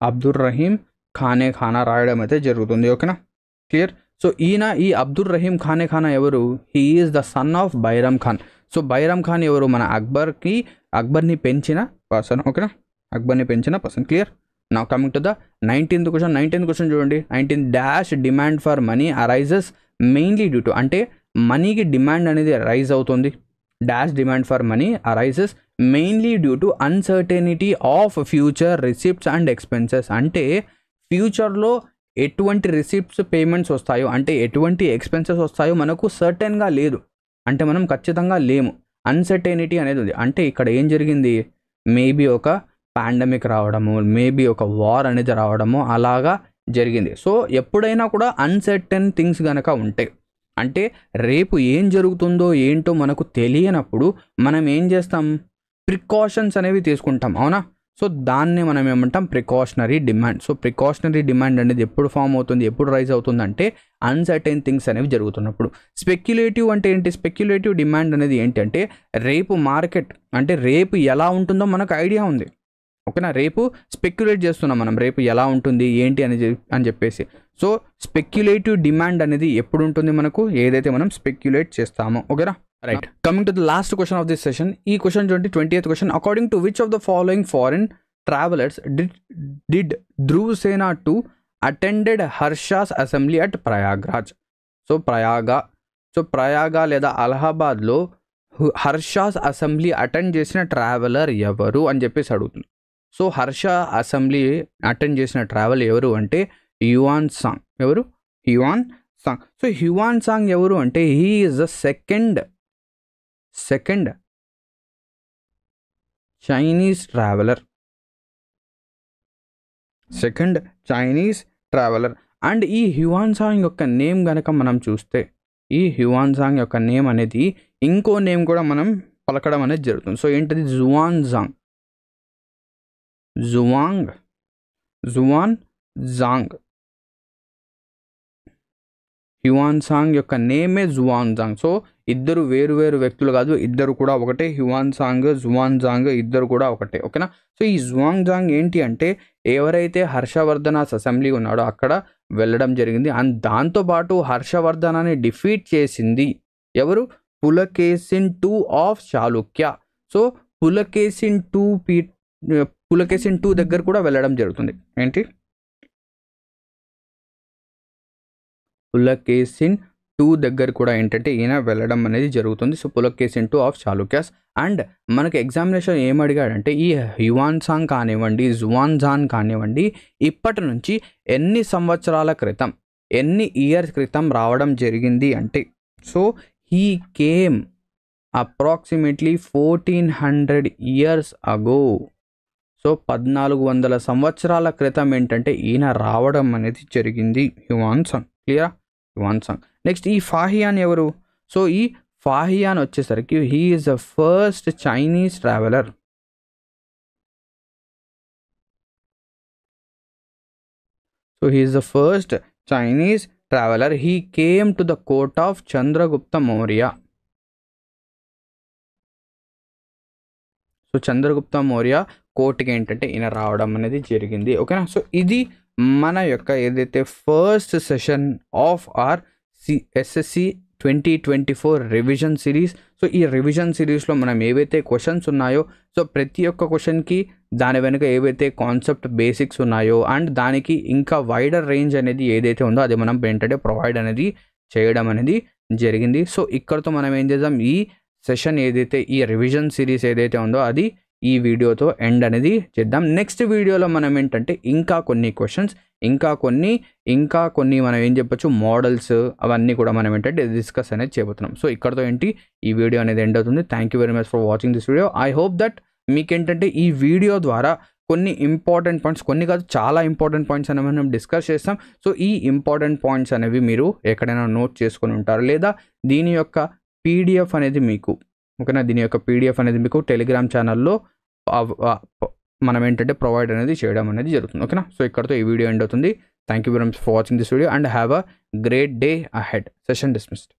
అబ్దుర్ రహీం ఖానా రాయడం అయితే జరుగుతుంది. ఓకేనా, క్లియర్. సో ఈయన ఈ అబ్దుర్ రహీం ఖానా ఎవరు, he is the son of Bairam Khan. So Bairam Khan ఎవరు, మన అక్బర్ని పెంచిన పర్సన్. ఓకేనా, అక్బర్ని పెంచిన person. Clear. Now coming to the 19th question చూడండి. 19 dash demand for money arises mainly due to, అంటే మనీకి డిమాండ్ అనేది రైజ్ అవుతుంది. Dash demand for money arises mainly due to uncertainty of future receipts and expenses. అంటే ఫ్యూచర్లో ఎటువంటి receipts payments వస్తాయో, అంటే ఎటువంటి ఎక్స్పెన్సెస్ వస్తాయో మనకు సర్టెన్గా లేదు, అంటే మనం ఖచ్చితంగా లేము. అన్సర్టెనిటీ అనేది ఉంది. అంటే ఇక్కడ ఏం జరిగింది, మేబీ ఒక పాండమిక్ రావడము, మేబీ ఒక వార్ అనేది రావడము అలాగా జరిగింది. సో ఎప్పుడైనా కూడా అన్సర్టెన్ థింగ్స్ కనుక ఉంటాయి, అంటే రేపు ఏం జరుగుతుందో ఏంటో మనకు తెలియనప్పుడు మనం ఏం చేస్తాం, ప్రికాషన్స్ అనేవి తీసుకుంటాం, అవునా. సో దాన్ని మనం ఏమంటాం precautionary demand. So precautionary demand అనేది ఎప్పుడు ఫామ్ అవుతుంది, ఎప్పుడు రైజ్ అవుతుందంటే అన్సర్టైన్ థింగ్స్ అనేవి జరుగుతున్నప్పుడు. స్పెక్యులేటివ్ అంటే ఏంటి, స్పెక్యులేటివ్ డిమాండ్ అనేది ఏంటంటే రేపు మార్కెట్ అంటే రేపు ఎలా ఉంటుందో మనకు ఐడియా ఉంది, ఓకేనా. రేపు స్పెక్యులేట్ చేస్తున్నాం మనం, రేపు ఎలా ఉంటుంది ఏంటి అని చెప్పేసి. సో స్పెక్యులేటివ్ డిమాండ్ అనేది ఎప్పుడు ఉంటుంది మనకు, ఏదైతే మనం స్పెక్యులేట్ చేస్తామో, ఓకేనా. Right, coming to the last question of this session. ఈ క్వశ్చన్ చూడండి, 20th question. According to which of the following foreign travellers did Dhruv Sena to attended Harsha's assembly at Prayagraj. So Prayaga లేదా అలహాబాద్లో హర్షాస్ అసెంబ్లీ అటెండ్ చేసిన ట్రావెలర్ ఎవరు అని చెప్పేసి అడుగుతుంది. సో హర్ష అసెంబ్లీ అటెండ్ చేసిన ట్రావెల్ ఎవరు అంటే హ్యూయాన్ సాంగ్. ఎవరు? Hiuen Tsang. So Hiuen Tsang ఎవరు అంటే he is the second Chinese traveller. And ఈ హ్యూయాన్ సాంగ్ యొక్క నేమ్ కనుక మనం చూస్తే, ఈ హ్యూయాన్ సాంగ్ యొక్క నేమ్ అనేది ఇంకో నేమ్ కూడా మనం పలకడం అనేది జరుగుతుంది. సో ఏంటది? Juan Zhang. హ్యూయాన్ సాంగ్ యొక్క నేమే జువాన్ జాంగ్. సో ఇద్దరు వేరు వ్యక్తులు కాదు, ఇద్దరు కూడా ఒకటే. హ్యూయాన్ సాంగ్, జువాన్ జాంగ్ ఇద్దరు కూడా ఒకటే, ఓకేనా. సో ఈ జువాన్ జాంగ్ ఏంటి అంటే ఎవరైతే హర్షవర్ధనాస్ అసెంబ్లీ ఉన్నాడో అక్కడ వెళ్ళడం జరిగింది. అండ్ దాంతోపాటు హర్షవర్ధనాన్ని డిఫీట్ చేసింది ఎవరు? Pulakeshin II of Chalukya. So Pulakeshin II దగ్గర కూడా వెళ్ళడం జరుగుతుంది. ఏంటి? పులకేసిన్ II దగ్గర కూడా ఏంటంటే ఈయన వెళ్ళడం అనేది జరుగుతుంది. So Pulakeshin II of Chalukyas. And మనకి ఎగ్జామినేషన్ ఏం అడిగాడంటే ఈ హ్యూయాన్ సాంగ్ కానివ్వండి, జువాన్ జాంగ్ కానివ్వండి ఇప్పటి నుంచి ఎన్ని సంవత్సరాల క్రితం, ఎన్ని ఇయర్స్ క్రితం రావడం జరిగింది అంటే, so he came approximately 1400 years ago. So 1400 సంవత్సరాల క్రితం ఏంటంటే ఈయన రావడం అనేది జరిగింది, హ్యూయాన్ సాంగ్. క్లియరా? హ్యూయాన్ సాంగ్. నెక్స్ట్ ఈ ఫాహియాన్ ఎవరు? సో ఈ ఫాహియాన్ వచ్చేసరికి he is the first Chinese traveller. So he is the first Chinese traveller. He came to the court of Chandragupta Maurya. So Chandragupta Maurya కోర్టుకి ఏంటంటే ఈయన రావడం అనేది జరిగింది, ఓకేనా. సో ఇది మన యొక్క ఏదైతే first session of our SSC 2024 revision series. So ఈ రివిజన్ సిరీస్లో మనం ఏవైతే క్వశ్చన్స్ ఉన్నాయో, సో ప్రతి ఒక్క క్వశ్చన్కి దాని వెనుక ఏవైతే కాన్సెప్ట్ బేసిక్స్ ఉన్నాయో అండ్ దానికి ఇంకా వైడర్ రేంజ్ అనేది ఏదైతే ఉందో అది మనం ఏంటంటే ప్రొవైడ్ అనేది చేయడం అనేది జరిగింది. సో ఇక్కడతో మనం ఏం చేద్దాం, ఈ సెషన్ ఏదైతే ఈ రివిజన్ సిరీస్ ఏదైతే ఉందో అది ఈ వీడియోతో ఎండ్ అనేది చేద్దాం. నెక్స్ట్ వీడియోలో మనం ఏంటంటే ఇంకా కొన్ని క్వశ్చన్స్, ఇంకా కొన్ని మనం ఏం చెప్పొచ్చు మోడల్స్ అవన్నీ కూడా మనం ఏంటంటే డిస్కస్ అనేది చేయబోతున్నాం. సో ఇక్కడతో ఏంటి ఈ వీడియో అనేది ఎండ్ అవుతుంది. Thank you very much for watching this video. I hope that మీకేంటంటే ఈ వీడియో ద్వారా కొన్ని ఇంపార్టెంట్ పాయింట్స్, కొన్ని కాదు చాలా ఇంపార్టెంట్ పాయింట్స్ అనేవి మనం డిస్కస్ చేస్తాం. సో ఈ ఇంపార్టెంట్ పాయింట్స్ అనేవి మీరు ఎక్కడైనా నోట్ చేసుకొని ఉంటారు, లేదా దీని యొక్క PDF అనేది మీకు, ఓకేనా, దీని యొక్క PDF అనేది మీకు టెలిగ్రామ్ ఛానల్లో మనం ఏంటంటే ప్రొవైడ్ అనేది చేయడం అనేది జరుగుతుంది, ఓకేనా. సో ఇక్కడతో ఈ వీడియో ఎండ్ అవుతుంది. Thank you very much for watching this video and have a great day ahead. Session dismissed.